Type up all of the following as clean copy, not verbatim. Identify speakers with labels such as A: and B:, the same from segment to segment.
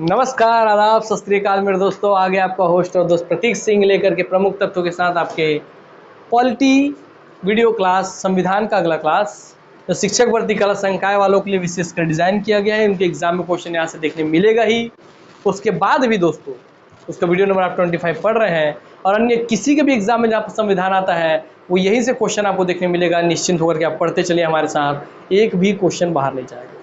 A: नमस्कार, आदाब, सत श्री अकाल मेरे दोस्तों। आगे आपका होस्ट और दोस्त प्रतीक सिंह लेकर के प्रमुख तत्वों के साथ आपके पॉलिटी वीडियो क्लास संविधान का अगला क्लास जो शिक्षक भर्ती कला संकाय वालों के लिए विशेष कर डिज़ाइन किया गया है। उनके एग्जाम में क्वेश्चन यहाँ से देखने मिलेगा ही। उसके बाद भी दोस्तों उसका वीडियो नंबर आप 25 पढ़ रहे हैं और अन्य किसी के भी एग्जाम में जहाँ पर संविधान आता है वो यहीं से क्वेश्चन आपको देखने मिलेगा। निश्चिंत होकर के आप पढ़ते चलिए हमारे साथ, एक भी क्वेश्चन बाहर नहीं जाएगा।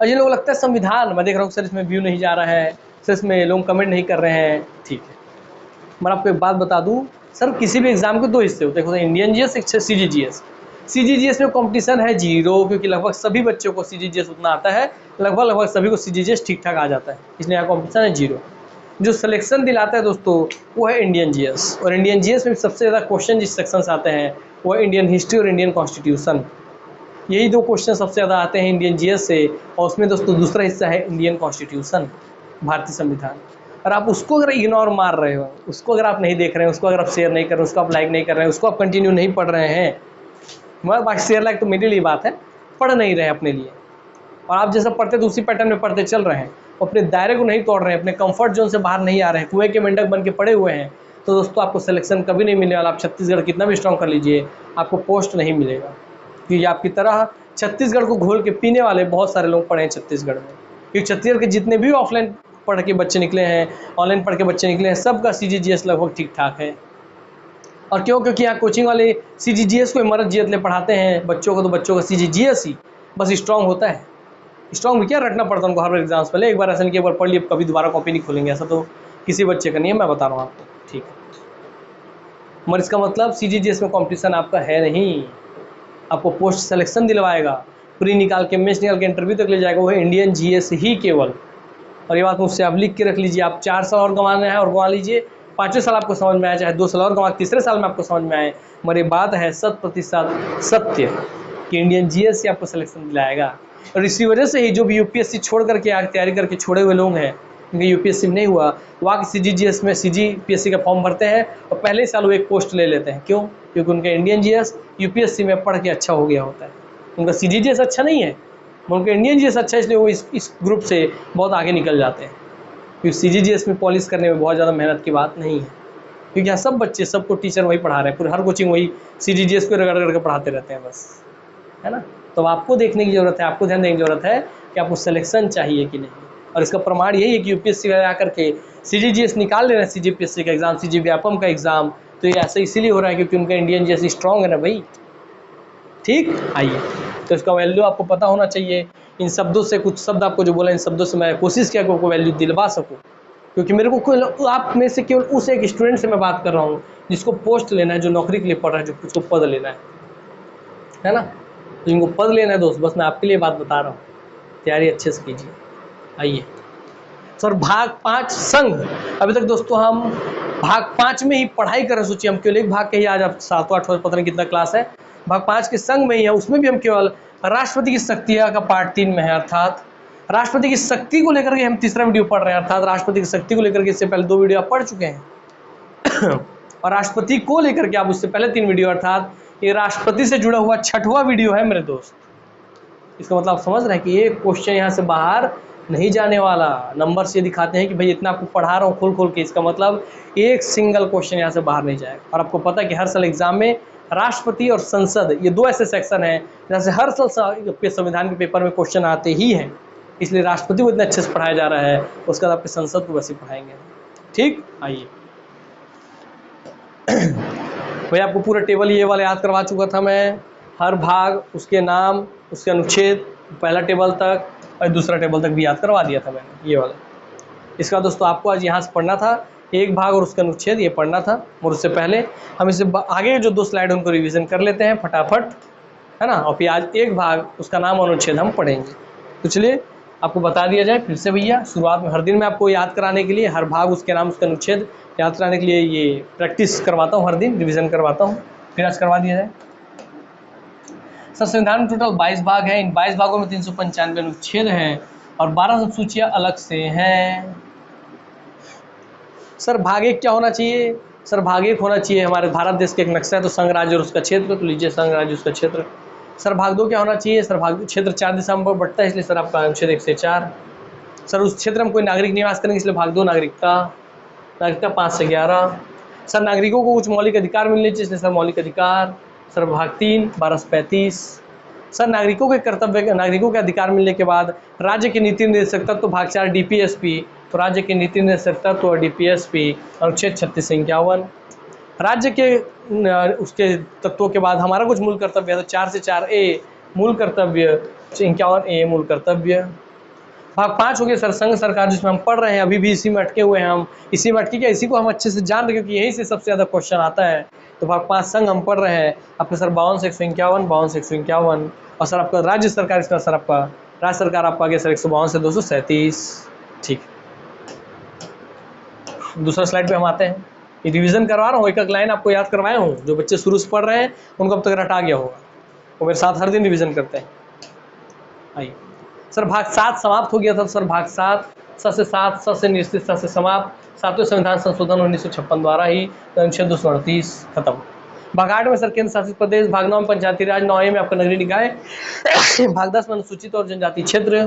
A: और जिन लोगों को लगता है संविधान, मैं देख रहा हूँ सर इसमें व्यू नहीं जा रहा है, सर इसमें लोग कमेंट नहीं कर रहे हैं, ठीक है। मैं आपको एक बात बता दूं, सर किसी भी एग्जाम के दो हिस्से होते हैं, इंडियन जीएस, एक सीजीजीएस। सीजीजीएस में कंपटीशन है जीरो, क्योंकि लगभग सभी बच्चों को सीजीजीएस उतना आता है, लगभग सभी को सीजीजीएस ठीक ठाक आ जाता है, इसलिए यहाँ कॉम्पिटिशन है जीरो। जो सिलेक्शन दिलाता है दोस्तों वो है इंडियन जीएस, और इंडियन जीएस में सबसे ज़्यादा क्वेश्चन जिस सेक्शन से आते हैं वो है इंडियन हिस्ट्री और इंडियन कॉन्स्टिट्यूशन। यही दो क्वेश्चन सबसे ज़्यादा आते हैं इंडियन जीएस से, और उसमें दोस्तों दूसरा हिस्सा है इंडियन कॉन्स्टिट्यूशन, भारतीय संविधान। और आप उसको अगर इग्नोर मार रहे हो, उसको अगर आप नहीं देख रहे हैं, उसको अगर आप शेयर नहीं कर रहे हैं, उसको आप लाइक नहीं कर रहे हैं, उसको आप कंटिन्यू नहीं पढ़ रहे हैं, मैं बाकी शेयर लाइक तो मेरे लिए बात है, पढ़ नहीं रहे अपने लिए, और आप जैसा पढ़ते तो उसी पैटर्न में पढ़ते चल रहे हैं, अपने दायरे को नहीं तोड़ रहे हैं, अपने कंफर्ट जोन से बाहर नहीं आ रहे हैं, कुएं के मेंढक बन के पड़े हुए हैं, तो दोस्तों आपको सिलेक्शन कभी नहीं मिलने वाला। आप छत्तीसगढ़ कितना भी स्ट्रॉन्ग कर लीजिए, आपको पोस्ट नहीं मिलेगा, क्योंकि आपकी तरह छत्तीसगढ़ को घोल के पीने वाले बहुत सारे लोग पढ़े हैं छत्तीसगढ़ में। क्योंकि छत्तीसगढ़ के जितने भी ऑफलाइन पढ़ के बच्चे निकले हैं, ऑनलाइन पढ़ के बच्चे निकले हैं, सबका सीजीजीएस लगभग ठीक ठाक है। और क्यों? क्योंकि यहाँ कोचिंग वाले सीजीजीएस को इमरत जियत ले पढ़ाते हैं बच्चों को, तो बच्चों का सीजीजीएस ही बस स्ट्रॉन्ग होता है। स्ट्रॉन्ग भी क्या रटना पड़ता है उनको हर एग्जाम्स पहले, एक बार ऐसा नहीं कि एक बार पढ़ लिए कभी दोबारा कॉपी नहीं खोलेंगे, ऐसा तो किसी बच्चे का नहीं है, मैं बता रहा हूँ आपको, ठीक है। मगर इसका मतलब सीजीजीएस में कॉम्पिटिशन आपका है नहीं, आपको पोस्ट सिलेक्शन दिलवाएगा, प्री निकाल के मेंस निकाल के इंटरव्यू तक ले जाएगा, वो है इंडियन जीएस ही केवल। और ये बात मुझसे आप लिख के रख लीजिए, आप 4 साल और गंवाना है और गंवा लीजिए, 5वें साल आपको समझ में आए, चाहे 2 साल और गंवा, तीसरे साल में आपको समझ में आए, मगर ये बात है 100% सत्य कि इंडियन जीएस ही आपको सिलेक्शन दिलाएगा। और इसी वजह से ही जो भी यूपीएससी छोड़ करके तैयारी करके छोड़े हुए लोग हैं, क्योंकि यूपीएससी में नहीं हुआ, वहाँ सीजीजीएस में सीजीपीएससी का फॉर्म भरते हैं और पहले साल वो एक पोस्ट ले लेते हैं। क्यों? क्योंकि उनका इंडियन जीएस यूपीएससी में पढ़ के अच्छा हो गया होता है। उनका सीजीजीएस अच्छा नहीं है, उनका इंडियन जीएस अच्छा है, इसलिए वो इस ग्रुप से बहुत आगे निकल जाते हैं। क्योंकि सीजीजीएस में पॉलिश करने में बहुत ज़्यादा मेहनत की बात नहीं है, क्योंकि यहाँ सब बच्चे, सबको टीचर वही पढ़ा रहे हैं, पूरे हर कोचिंग वही सीजीजीएस को रगड़ रगड़ के पढ़ाते रहते हैं बस, है ना। तो आपको देखने की ज़रूरत है, आपको ध्यान देने की ज़रूरत है कि आपको सिलेक्शन चाहिए कि नहीं। और इसका प्रमाण यही है कि यूपीएससी में आकर के सीजीजीएस निकाल ले रहे हैं, सीजीपीएससी का एग्ज़ाम, सीजी व्यापम का एग्ज़ाम, तो ये ऐसा इसीलिए हो रहा है क्योंकि उनका इंडियन जीएस स्ट्रॉन्ग है ना भाई, ठीक। आइए, तो इसका वैल्यू आपको पता होना चाहिए। इन शब्दों से, कुछ शब्द आपको जो बोला, इन शब्दों से मैं कोशिश किया कि आपको वैल्यू दिलवा सकूँ, क्योंकि मेरे को आप में से केवल उस एक स्टूडेंट से मैं बात कर रहा हूँ जिसको पोस्ट लेना है, जो नौकरी के लिए पढ़ रहा है, जो उसको पद लेना है ना। तो इनको पद लेना है दोस्त, बस मैं आपके लिए बात बता रहा हूँ, तैयारी अच्छे से कीजिए। आइए सर, भाग 5 संघ। अभी तक दोस्तों हम भाग 5 में ही पढ़ाई कर रहे हैं। सोचिए, हम केवल एक भाग के ही, आज आप 7वां 8वां पता नहीं कितना क्लास है, भाग 5 के संघ में ही है, उसमें भी हम केवल राष्ट्रपति की शक्तियाँ का पार्ट 3 में है, अर्थात राष्ट्रपति की शक्ति को लेकर के हम तीसरा वीडियो पढ़ रहे हैं। अर्थात राष्ट्रपति की शक्ति को लेकर के इससे पहले 2 वीडियो आप पढ़ चुके हैं और राष्ट्रपति को लेकर के आप उससे पहले 3 वीडियो, अर्थात ये राष्ट्रपति से जुड़ा हुआ 6वां वीडियो है मेरे दोस्त। इसका मतलब आप समझ रहे हैं कि ये क्वेश्चन यहाँ से बाहर नहीं जाने वाला। नंबर से दिखाते हैं कि भाई इतना आपको पढ़ा रहा हूँ खोल खोल के, इसका मतलब एक सिंगल क्वेश्चन यहाँ से बाहर नहीं जाएगा। और आपको पता है कि हर साल एग्जाम में राष्ट्रपति और संसद, ये 2 ऐसे सेक्शन हैं जहाँ से हर साल संविधान के पेपर में क्वेश्चन आते ही हैं, इसलिए राष्ट्रपति को इतने अच्छे से पढ़ाया जा रहा है, उसके बाद आपके संसद को वैसे पढ़ाएंगे, ठीक। आइए भाई, आपको पूरा टेबल ये वाला याद करवा चुका था मैं, हर भाग, उसके नाम, उसके अनुच्छेद, पहला टेबल तक और दूसरा टेबल तक भी याद करवा दिया था मैंने, ये वाला। इसका दोस्तों आपको आज यहाँ से पढ़ना था, एक भाग और उसका अनुच्छेद ये पढ़ना था। और उससे पहले हम इससे आगे जो 2 स्लाइड उनको रिवीजन कर लेते हैं फटाफट, है ना। और फिर आज एक भाग, उसका नाम और अनुच्छेद हम पढ़ेंगे। तो चलिए आपको बता दिया जाए फिर से भैया, शुरुआत में हर दिन मैं आपको याद कराने के लिए हर भाग, उसके नाम, उसका अनुच्छेद याद कराने के लिए ये प्रैक्टिस करवाता हूँ, हर दिन रिवीजन करवाता हूँ। फिर आज करवा दिया जाए। सर, संविधान में टोटल 22 भाग हैं, इन 22 भागों में 395 अनुच्छेद हैं और 12 अनुसूचियाँ अलग से हैं। सर भाग 1 क्या होना चाहिए? सर भाग 1 होना चाहिए, हमारे भारत देश के एक नक्शा है तो संघ राज्य और उसका क्षेत्र, तो लीजिए संघ राज्य उसका क्षेत्र। सर भाग 2 क्या होना चाहिए? सर भाग क्षेत्र 4 दिशा में बढ़ता है, इसलिए सर आपका अनुच्छेद 1 से 4। सर उस क्षेत्र में कोई नागरिक निवास करेंगे, इसलिए भाग 2 नागरिकता। नागरिकता 5 से 11। सर नागरिकों को कुछ मौलिक अधिकार मिलने चाहिए, इसलिए सर मौलिक अधिकार। सर भाग 3 12 से 35। सर नागरिकों के कर्तव्य, नागरिकों के अधिकार मिलने के बाद राज्य के नीति निर्देशक तत्व, तो भाग 4 डीपीएसपी, तो राज्य के नीति निर्देशक तत्व और डीपीएसपी अनुच्छेद 36 से 51। राज्य के उसके तत्वों के बाद हमारा कुछ मूल कर्तव्य है, तो 4 से 4A मूल कर्तव्य, 51A मूल कर्तव्य। भाग 5 हो गया सर संघ सरकार, जिसमें हम पढ़ रहे हैं, अभी भी इसी में अटके हुए हैं हम। इसी में अटके क्या, इसी को हम अच्छे से जान रहे हैं, क्योंकि यहीं से सबसे ज़्यादा क्वेश्चन आता है। तो भाग 5 संघ हम पढ़ रहे हैं आपके सर 52 से 151, 52 से 151। और सर आपका राज्य सरकार, इसका सर आपका राज्य सरकार आपका आ गया सर 152 से 237। ठीक, दूसरा स्लाइड पे हम आते हैं। ये रिवीजन करवा रहा हूँ, एक एक लाइन आपको याद करवाया हूँ। जो बच्चे शुरू से पढ़ रहे हैं उनको अब तक रटा गया होगा, वो मेरे साथ हर दिन रिवीजन करते हैं। आइए सर भाग 7 समाप्त हो गया था। सर भाग 7 स से 7, स से निश्चित, स से समाप्त, 7वें संविधान संशोधन 1956 द्वारा ही, अनुच्छेद 238 खत्म। भाग 8 में सर केंद्र शासित प्रदेश, भाग 9 में पंचायती राज, 9A में आपका नगरीय निकाय, भाग 10 में अनुसूचित और जनजाति क्षेत्र,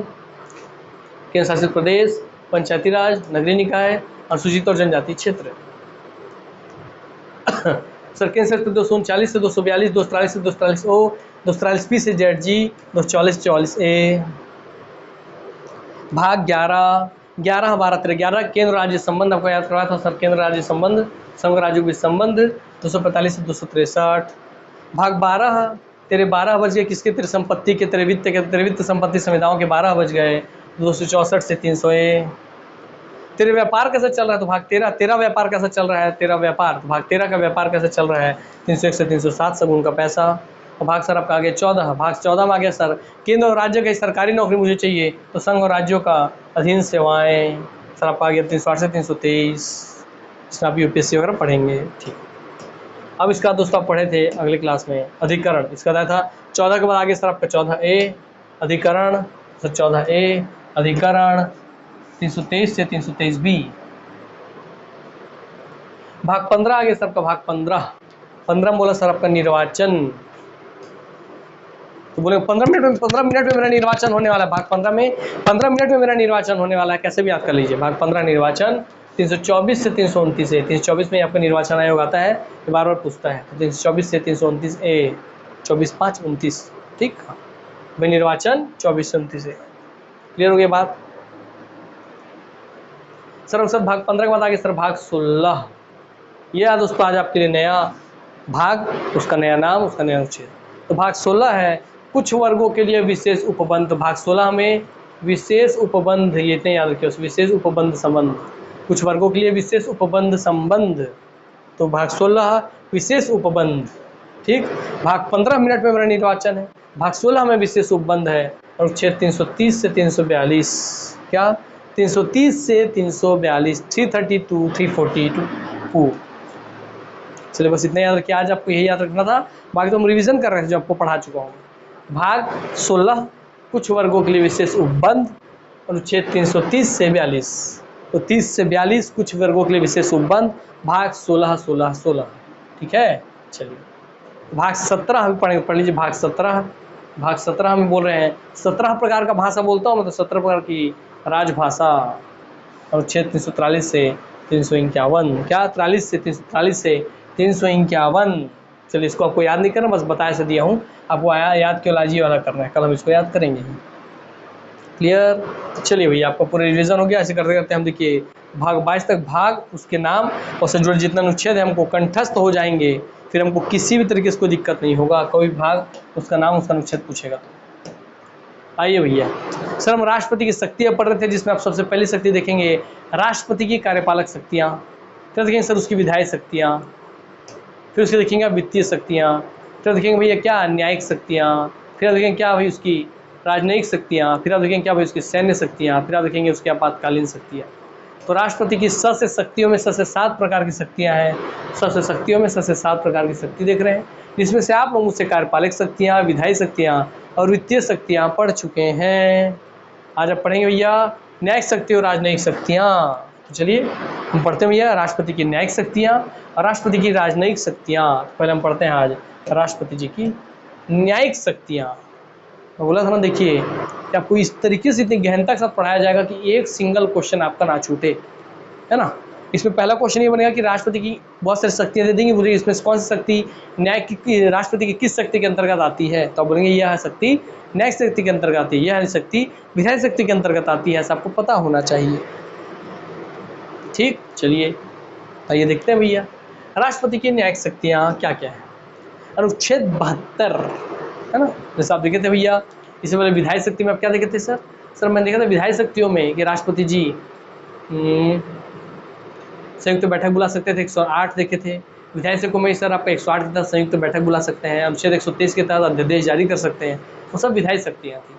A: केंद्र शासित प्रदेश, पंचायती राज, नगरीय निकाय, अनुसूचित और जनजाति क्षेत्र। सर केंद्र शासित 239 से 242, 243 से 243O, 243P से ZG, 244 44A। भाग 11 12 12 13 11 केंद्र राज्य संबंध आपको याद करवाया था सर, केंद्र राज्य संबंध, संघ राज्यों के बीच संबंध, 245 से 263। भाग 12 तेरे 12 बज गए किसके, तेरे संपत्ति के, तेरे वित्त के, तेरे वित्त संपत्ति संविधाओं के 12 बज गए, 264 से 300A। तेरे व्यापार कैसा चल रहा है, तो भाग 13 तेरा व्यापार कैसा चल रहा है, तेरा व्यापार, तो भाग 13 का व्यापार कैसा चल रहा है, 301 से 307 सगुन का पैसा। और भाग सर आपका आ गया 14, भाग 14 में आ गया सर केंद्र और राज्य की सरकारी नौकरी मुझे चाहिए, तो संघ और राज्यों का अधीन सेवाएं, सर आपका आ गया 308 से 323। इसमें आप यूपीएससी वगैरह पढ़ेंगे। ठीक, अब इसका दोस्तों आप पढ़े थे अगले क्लास में अधिकरण, इसका दिया था 14 के बाद आगे सर आपका 14A अधिकरण, सर 14A अधिकरण, 323 से 323B। भाग 15 आ गया सर आपका, भाग 15 बोला सर आपका निर्वाचन, तो बोले 15 मिनट में मेरा निर्वाचन होने वाला है। भाग 15 में 15 मिनट में मेरा निर्वाचन होने वाला है, कैसे भी याद कर लीजिए। भाग 15 निर्वाचन, 324 से 329 है, 324 में आपका निर्वाचन आयोग आता है, ये बार बार पूछता है, तो 324 से 329A, 24 5 29। ठीक, भाई निर्वाचन 24 से 29 है। क्लियर हो गया बात सर। सर भाग 15 के बाद आगे सर भाग 16, ये दोस्तों आज आपके लिए नया भाग, उसका नया नाम, उसका नया अनुच्छेद। तो भाग 16 है कुछ वर्गों के लिए विशेष उपबंध। तो भाग 16 में विशेष उपबंध, ये इतने याद रखिए, विशेष उपबंध संबंध, कुछ वर्गों के लिए विशेष उपबंध संबंध। तो भाग 16 विशेष उपबंध। ठीक, भाग 15 मिनट में मेरा निर्वाचन है, भाग 16 में विशेष उपबंध है, अनुच्छेद 330 से 342। क्या, 330 से 342, 332 342। चलिए बस इतना याद रखिए, आज आपको यही याद रखना था, बाकी तो हम रिवीजन कर रहे थे जो आपको पढ़ा चुका हूँ। भाग 16 कुछ वर्गों के लिए विशेष उपबंध, अनुच्छेद 330 से 42, तो 30 से 42 कुछ वर्गों के लिए विशेष उपबंध, भाग 16 16 16। ठीक है, चलिए भाग 17 हम पढ़ लीजिए। भाग 17 हम बोल रहे हैं 17 प्रकार का भाषा बोलता हूँ मैं, तो 17 प्रकार की राजभाषा, अनुच्छेद 343 से 351। क्या, 43 से 343 से 351। चलिए इसको आपको याद नहीं करना, बस बताया से दिया हूँ आपको, आया याद क्यों लाजिए वाला करना है, कल हम इसको याद करेंगे। क्लियर, चलिए भैया आपका पूरा रिवीजन हो गया। ऐसे करते करते हम देखिए भाग 22 तक, भाग उसके नाम और से जुड़े जितना अनुच्छेद है हमको कंठस्थ हो जाएंगे, फिर हमको किसी भी तरीके से कोई दिक्कत नहीं होगा, कोई भाग उसका नाम उसका अनुच्छेद पूछेगा तो। आइए भैया सर हम राष्ट्रपति की शक्तियाँ पढ़ रहे थे, जिसमें आप सबसे पहली शक्ति देखेंगे राष्ट्रपति की कार्यपालक शक्तियाँ, फिर देखेंगे सर उसकी विधायक शक्तियाँ, फिर उसके देखेंगे वित्तीय शक्तियाँ, फिर देखेंगे भैया क्या न्यायिक शक्तियाँ, फिर आप देखेंगे क्या भाई उसकी राजनयिक शक्तियाँ, फिर आप देखेंगे क्या भाई उसकी सैन्य शक्तियाँ, फिर आप देखेंगे उसकी आपातकालीन शक्तियाँ। तो राष्ट्रपति की स से शक्तियों में स से 7 प्रकार की शक्तियाँ हैं, स से शक्तियों में स से 7 प्रकार की शक्ति देख रहे हैं, जिसमें से आप लोग मुझसे कार्यपालक शक्तियाँ, विधायी शक्तियाँ और वित्तीय शक्तियाँ पढ़ चुके हैं। आज आप पढ़ेंगे भैया न्यायिक शक्ति और राजनयिक शक्तियाँ। तो चलिए हम पढ़ते हैं भैया राष्ट्रपति की न्यायिक शक्तियाँ और राष्ट्रपति की राजनयिक शक्तियाँ। पहले हम पढ़ते हैं आज राष्ट्रपति जी की न्यायिक शक्तियाँ, मैं बोला था ना, देखिए कि आपको इस तरीके से इतनी गहनता के साथ पढ़ाया जाएगा कि एक सिंगल क्वेश्चन आपका ना छूटे, है ना। इसमें पहला क्वेश्चन ये बनेगा कि राष्ट्रपति की बहुत सारी शक्तियाँ दे देंगी, मुझे इसमें कौन सी शक्ति न्याय की राष्ट्रपति की किस शक्ति के अंतर्गत आती है, तो आप बोलेंगे यह शक्ति न्यायिक शक्ति के अंतर्गत आती है, यह शक्ति विधायक शक्ति के अंतर्गत आती है, ऐसा आपको पता होना चाहिए। ठीक, चलिए आइए देखते हैं भैया राष्ट्रपति की न्यायिक शक्तियाँ क्या क्या है। अनुच्छेद 72, है ना, जैसे आप देखे थे भैया। इससे पहले विधायक शक्ति में आप क्या देखे थे सर? सर मैंने देखा था विधायक शक्तियों में कि राष्ट्रपति जी संयुक्त बैठक बुला सकते थे, 108 देखे थे। विधायक शक्तियों में सर आपका 108 के तहत संयुक्त बैठक बुला सकते हैं, अनुच्छेद 123 के तहत अध्यादेश जारी कर सकते हैं, वो सब विधायक शक्तियाँ थी।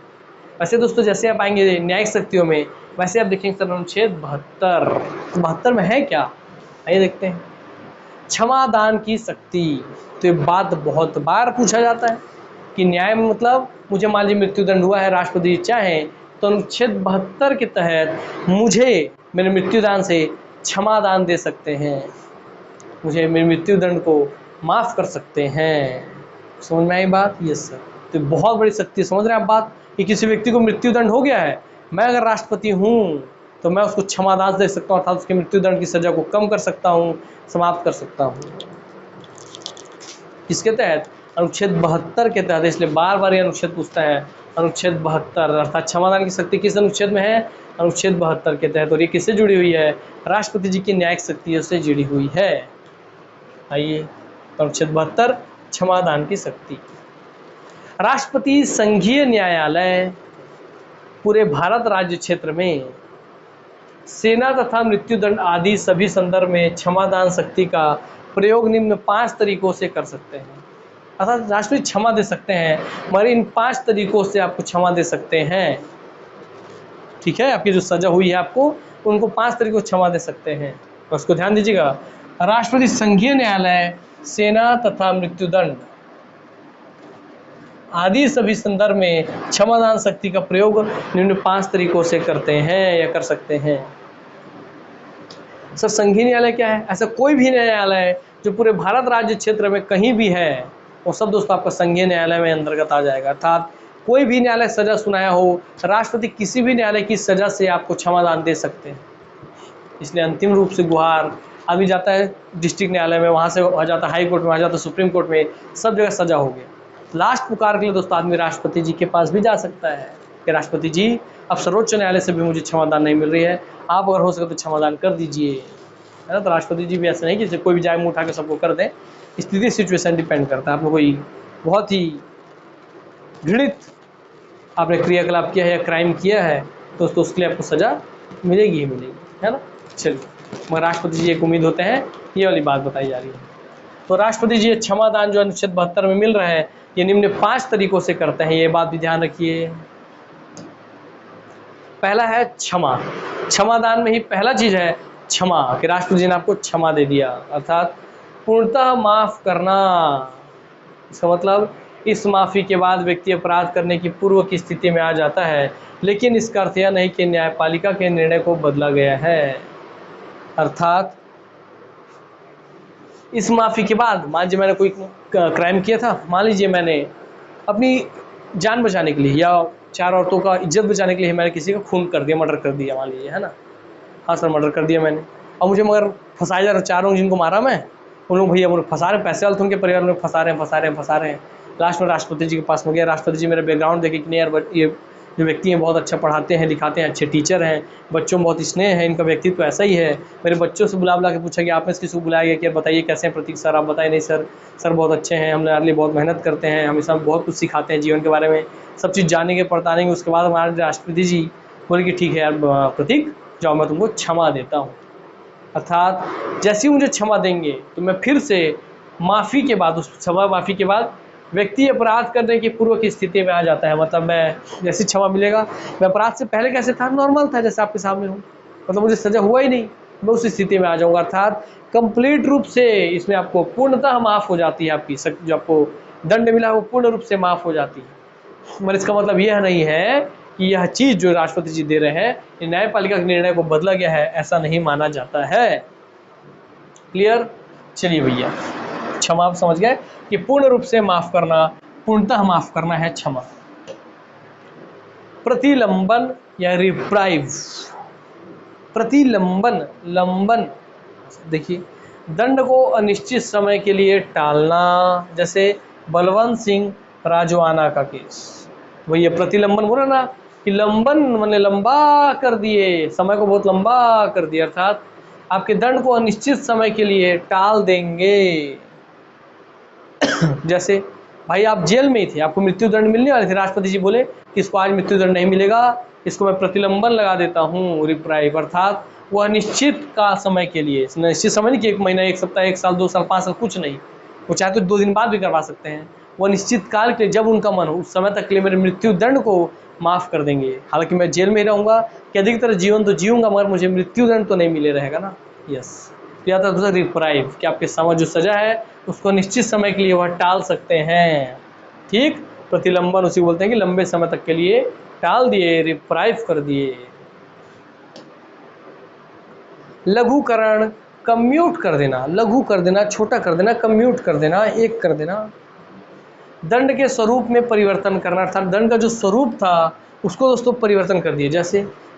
A: वैसे दोस्तों जैसे आप आएंगे न्यायिक शक्तियों में, वैसे आप देखेंगे सर अनुच्छेद 72 में है क्या, आइए देखते हैं। क्षमा दान की शक्ति, तो ये बात बहुत बार पूछा जाता है कि न्याय में मतलब मुझे मान लीजिए मृत्युदंड हुआ है, राष्ट्रपति चाहें तो अनुच्छेद 72 के तहत मुझे मेरे मृत्युदान से क्षमा दान दे सकते हैं, मुझे मेरे मृत्युदंड को माफ़ कर सकते हैं। समझ में आई बात? Yes sir. तो बहुत बड़ी शक्ति, समझ रहे हैं आप बात, कि किसी व्यक्ति को मृत्युदंड हो गया है, मैं अगर राष्ट्रपति हूँ तो मैं उसको क्षमादान दे सकता हूँ, अर्थात उसके मृत्युदंड की सजा को कम कर सकता हूँ, समाप्त कर सकता हूँ। इसके तहत अनुच्छेद 72 के तहत, इसलिए बार बार ये अनुच्छेद पूछता है, अनुच्छेद 72 अर्थात क्षमादान की शक्ति किस अनुच्छेद में है? अनुच्छेद 72 के तहत। और ये किससे जुड़ी हुई है? राष्ट्रपति जी की न्यायिक शक्तियों से जुड़ी हुई है। आइए अनुच्छेद 72 क्षमादान की शक्ति। राष्ट्रपति संघीय न्यायालय पूरे भारत राज्य क्षेत्र में सेना तथा मृत्युदंड आदि सभी संदर्भ में क्षमादान शक्ति का प्रयोग निम्न 5 तरीकों से कर सकते हैं। अर्थात राष्ट्रपति क्षमा दे सकते हैं, मगर इन 5 तरीकों से आपको क्षमा दे सकते हैं। ठीक है, आपकी जो सजा हुई है आपको, उनको 5 तरीकों से क्षमा दे सकते हैं, तो उसको ध्यान दीजिएगा। राष्ट्रपति संघीय न्यायालय सेना तथा मृत्युदंड आदि सभी संदर्भ में क्षमादान शक्ति का प्रयोग निम्न 5 तरीकों से करते हैं या कर सकते हैं। सर संघीय न्यायालय क्या है? ऐसा कोई भी न्यायालय जो पूरे भारत राज्य क्षेत्र में कहीं भी है, वो सब दोस्तों आपका संघीय न्यायालय में अंतर्गत आ जाएगा। अर्थात कोई भी न्यायालय सजा सुनाया हो, राष्ट्रपति किसी भी न्यायालय की सजा से आपको क्षमादान दे सकते हैं। इसलिए अंतिम रूप से गुहार आदमी जाता है डिस्ट्रिक्ट न्यायालय में, वहाँ से आ जाता है हाई कोर्ट में, आ जाता है सुप्रीम कोर्ट में, सब जगह सजा हो गया। लास्ट पुकार के लिए दोस्तों आदमी राष्ट्रपति जी के पास भी जा सकता है कि राष्ट्रपति जी अब सर्वोच्च न्यायालय से भी मुझे क्षमादान नहीं मिल रही है, आप अगर हो सके तो क्षमादान कर दीजिए, है ना। तो राष्ट्रपति जी भी ऐसे नहीं कि कोई भी जाए मुँह उठा के सबको कर दें, स्थिति सिचुएशन डिपेंड करता है। आपने कोई बहुत ही घृणित आपने क्रियाकलाप किया है या क्राइम किया है तो उसके लिए आपको सजा मिलेगी ही मिलेगी, है ना। चलिए, मगर राष्ट्रपति जी एक उम्मीद होते हैं, ये वाली बात बताई जा रही है। तो राष्ट्रपति जी क्षमादान जो अनुच्छेद 72 में मिल रहा है, ये निम्न 5 तरीकों से करते हैं, ये बात भी ध्यान रखिए। पहला है क्षमा। क्षमादान में ही पहला चीज है क्षमा, कि राष्ट्रपति जी ने आपको क्षमा दे दिया, अर्थात पूर्णतः माफ करना। इसका मतलब इस माफी के बाद व्यक्ति अपराध करने की पूर्व की स्थिति में आ जाता है, लेकिन इसका अर्थ यह नहीं कि न्यायपालिका के निर्णय को बदला गया है। अर्थात इस माफ़ी के बाद मान लीजिए मैंने कोई क्राइम किया था, मान लीजिए मैंने अपनी जान बचाने के लिए या 4 औरतों का इज्जत बचाने के लिए मैंने किसी का खून कर दिया, मर्डर कर दिया, मान लीजिए, है ना। हाँ सर, मर्डर कर दिया मैंने, और मुझे मगर फंसाया जा रहा, 4 लोग जिनको मारा मैं, उन लोग भैया मुझे फंसा रहे हैं, पैसे वाले थे उनके परिवार में, फंसा रहे हैं। लास्ट में राष्ट्रपति जी के पास में गया, राष्ट्रपति जी मेरा बैकग्राउंड देखे कि नहीं यार, ये जो व्यक्ति हैं बहुत अच्छा पढ़ाते हैं लिखाते हैं, अच्छे टीचर हैं, बच्चों में बहुत स्नेह है, इनका व्यक्तित्व ऐसा ही है। मेरे बच्चों से बुला के पूछा कि आप में किसी को बुलाया गया कि बताइए कैसे हैं प्रतीक सर, आप बताइए। नहीं सर बहुत अच्छे हैं, हमारे लिए बहुत मेहनत करते हैं, हमेशा बहुत कुछ सिखाते हैं जीवन के बारे में, सब चीज़ जानेंगे पड़तानेंगे। उसके बाद हमारे राष्ट्रपति जी बोले कि ठीक है यार प्रतीक, जाओ मैं तुमको क्षमा देता हूँ। अर्थात जैसे ही मुझे क्षमा देंगे तो मैं फिर से माफ़ी के बाद, उस क्षमा माफ़ी के बाद व्यक्ति अपराध करने की पूर्व की स्थिति में आ जाता है। मतलब मैं जैसे क्षमा मिलेगा, मैं अपराध से पहले कैसे था, नॉर्मल था जैसे आपके सामने हूँ, मतलब मुझे सजा हुआ ही नहीं, मैं उस स्थिति में आ जाऊँगा। अर्थात कंप्लीट रूप से इसमें आपको पूर्णतः माफ़ हो जाती है, आपकी जो आपको दंड मिला है वो पूर्ण रूप से माफ़ हो जाती है। मगर इसका मतलब यह नहीं है कि यह चीज़ जो राष्ट्रपति जी दे रहे हैं ये न्यायपालिका के निर्णय को बदला गया है, ऐसा नहीं माना जाता है। क्लियर? चलिए भैया, क्षमा आप समझ गए कि पूर्ण रूप से माफ़ करना पूर्णतः माफ करना है, क्षमा। प्रतिलंबन या रिप्राइव। प्रतिलंबन, लंबन, देखिए दंड को अनिश्चित समय के लिए टालना, जैसे बलवंत सिंह राजवाना का केस। वही ये प्रतिलंबन बोला ना कि लंबन मैंने लंबा कर दिए, समय को बहुत लंबा कर दिया, अर्थात आपके दंड को अनिश्चित समय के लिए टाल देंगे। जैसे भाई आप जेल में ही थे, आपको मृत्यु दंड मिलने वाले थे, राष्ट्रपति जी बोले कि इसको आज मृत्यु दंड नहीं मिलेगा, इसको मैं प्रतिलंबन लगा देता हूँ, रिप्राइव, अर्थात वो अनिश्चित का समय के लिए, निश्चित समय नहीं कि 1 महीना, 1 सप्ताह, 1 साल, 2 साल, 5 साल, कुछ नहीं, वो चाहे तो 2 दिन बाद भी करवा सकते हैं। वो निश्चित काल के लिए जब उनका मन हो उस समय तक के लिए मेरे मृत्यु दंड को माफ़ कर देंगे। हालांकि मैं जेल में ही रहूँगा कि अधिकतर जीवन तो जीऊँगा, मगर मुझे मृत्यु दंड तो नहीं मिले रहेगा ना। यस, या तो रिप्राइव कि आपके समय जो सजा है उसको निश्चित समय के लिए वह टाल सकते हैं। ठीक, प्रतिलंबन उसी बोलते हैं कि लंबे समय तक के लिए टाल दिए, रिप्राइव कर दिए। लघुकरण, कम्यूट कर देना, लघु कर देना, छोटा कर देना, कम्यूट कर देना, एक कर देना। दंड के स्वरूप में परिवर्तन करना, अर्थात दंड का जो स्वरूप था उसको दोस्तों परिवर्तन कर दिए।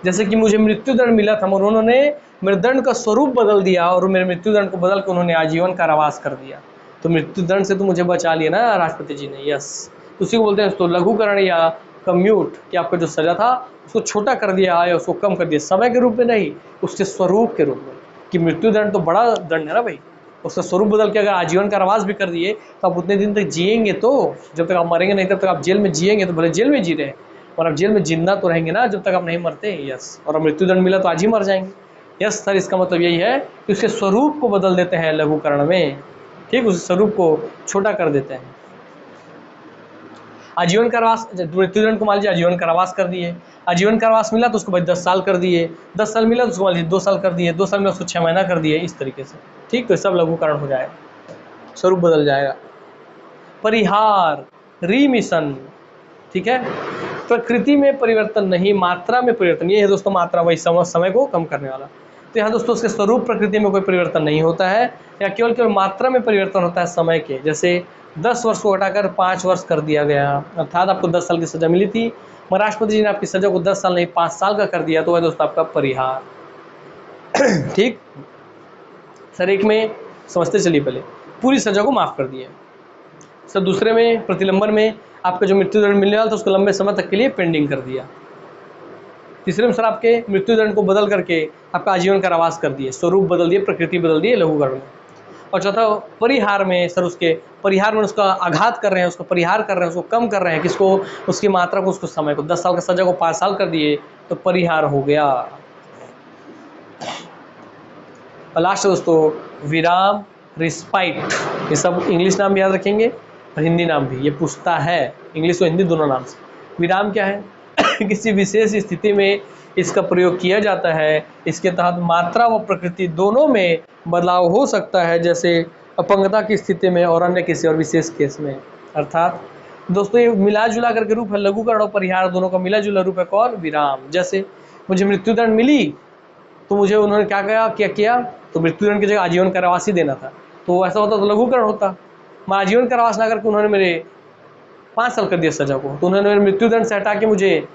A: जैसे कि मुझे मृत्यु दंड मिला था और उन्होंने मेरे दंड का स्वरूप बदल दिया और मेरे मृत्यु दंड को बदल के उन्होंने आजीवन कारावास कर दिया। तो मृत्यु दंड से तो मुझे बचा लिया ना राष्ट्रपति जी ने। यस, उसी को बोलते हैं दोस्तों लघुकरण या कम्यूट, कि आपका जो सजा था उसको छोटा कर दिया या उसको कम कर दिया, समय के रूप में नहीं, उसके स्वरूप के रूप में। कि मृत्यु दंड तो बड़ा दंड है ना भाई, उसका स्वरूप बदल के अगर आजीवन कारावास भी कर दिए तो आप उतने दिन तक जिएंगे, तो जब तक आप मरेंगे नहीं तब तक आप जेल में जिएंगे, तो भले जेल में जी रहे और आप जेल में जिंदा तो रहेंगे ना जब तक आप नहीं मरते। यस, और अब मृत्यु दंड मिला तो आज ही मर जाएंगे। यस सर, इसका मतलब यही है कि उसके स्वरूप को बदल देते हैं लघुकरण में। ठीक, उस स्वरूप को छोटा कर देते हैं। आजीवन कारावास, मृत्यु दंड को मान लीजिए आजीवन कारावास कर दिए, आजीवन कारावास मिला तो उसको भाई 10 साल कर दिए, 10 साल मिला तो उसको मान लीजिए 2 साल कर दिए, 2 साल में उसको 6 महीना कर दिए, इस तरीके से। ठीक, तो सब लघुकरण हो जाएगा, स्वरूप बदल जाएगा। परिहार, रिमिशन, ठीक है, प्रकृति में परिवर्तन नहीं, मात्रा में परिवर्तन। ये है दोस्तों मात्रा, वही समय को कम करने वाला। तो यहाँ दोस्तों उसके स्वरूप प्रकृति में कोई परिवर्तन नहीं होता है, या केवल मात्रा में परिवर्तन होता है समय के। जैसे 10 वर्ष को हटाकर 5 वर्ष कर दिया गया, अर्थात आपको 10 साल की सजा मिली थी, मगर राष्ट्रपति जी ने आपकी सजा को 10 साल नहीं 5 साल का कर दिया, तो वह दोस्तों आपका परिहार। ठीक सर, एक में समझते चलिए, पहले पूरी सजा को माफ़ कर दिया सर, दूसरे में प्रतिलंबन में आपका जो मृत्यु दंड मिलने वाला था उसको लंबे समय तक के लिए पेंडिंग कर दिया, तीसरे में सर आपके मृत्यु दंड को बदल करके आपका आजीवन कारावास कर दिए, स्वरूप बदल दिए, प्रकृति बदल दिए लघुकरण में। और चौथा परिहार में सर उसके परिहार में उसका आघात कर रहे हैं, उसको परिहार कर रहे हैं, उसको कम कर रहे हैं, किसको, उसकी मात्रा को, उसको समय को। 10 साल का सजा को 5 साल कर दिए तो परिहार हो गया। और लास्ट दोस्तों विराम, रिस्पाइट, ये सब इंग्लिश नाम भी याद रखेंगे और हिंदी नाम भी, ये पूछता है इंग्लिश और हिंदी दोनों नाम से। विराम क्या है? किसी विशेष स्थिति में इसका प्रयोग किया जाता है, इसके तहत मात्रा व प्रकृति दोनों में बदलाव हो सकता है, जैसे अपंगता की स्थिति में और अन्य किसी और विशेष केस में। अर्थात दोस्तों ये मिला जुला करके रूप है, लघुकरण और परिहार दोनों का मिला जुला रूप है कौन? विराम। जैसे मुझे मृत्यु दंड मिली तो मुझे उन्होंने क्या किया, तो मृत्यु दंड की जगह आजीवन कारावास ही देना था, तो ऐसा होता तो लघुकरण होता। मैं आजीवन कारावास ना करके उन्होंने मेरे 5 साल कर दिया सजा को, तो उन्होंने मेरे मृत्यु दंड से हटा के मुझे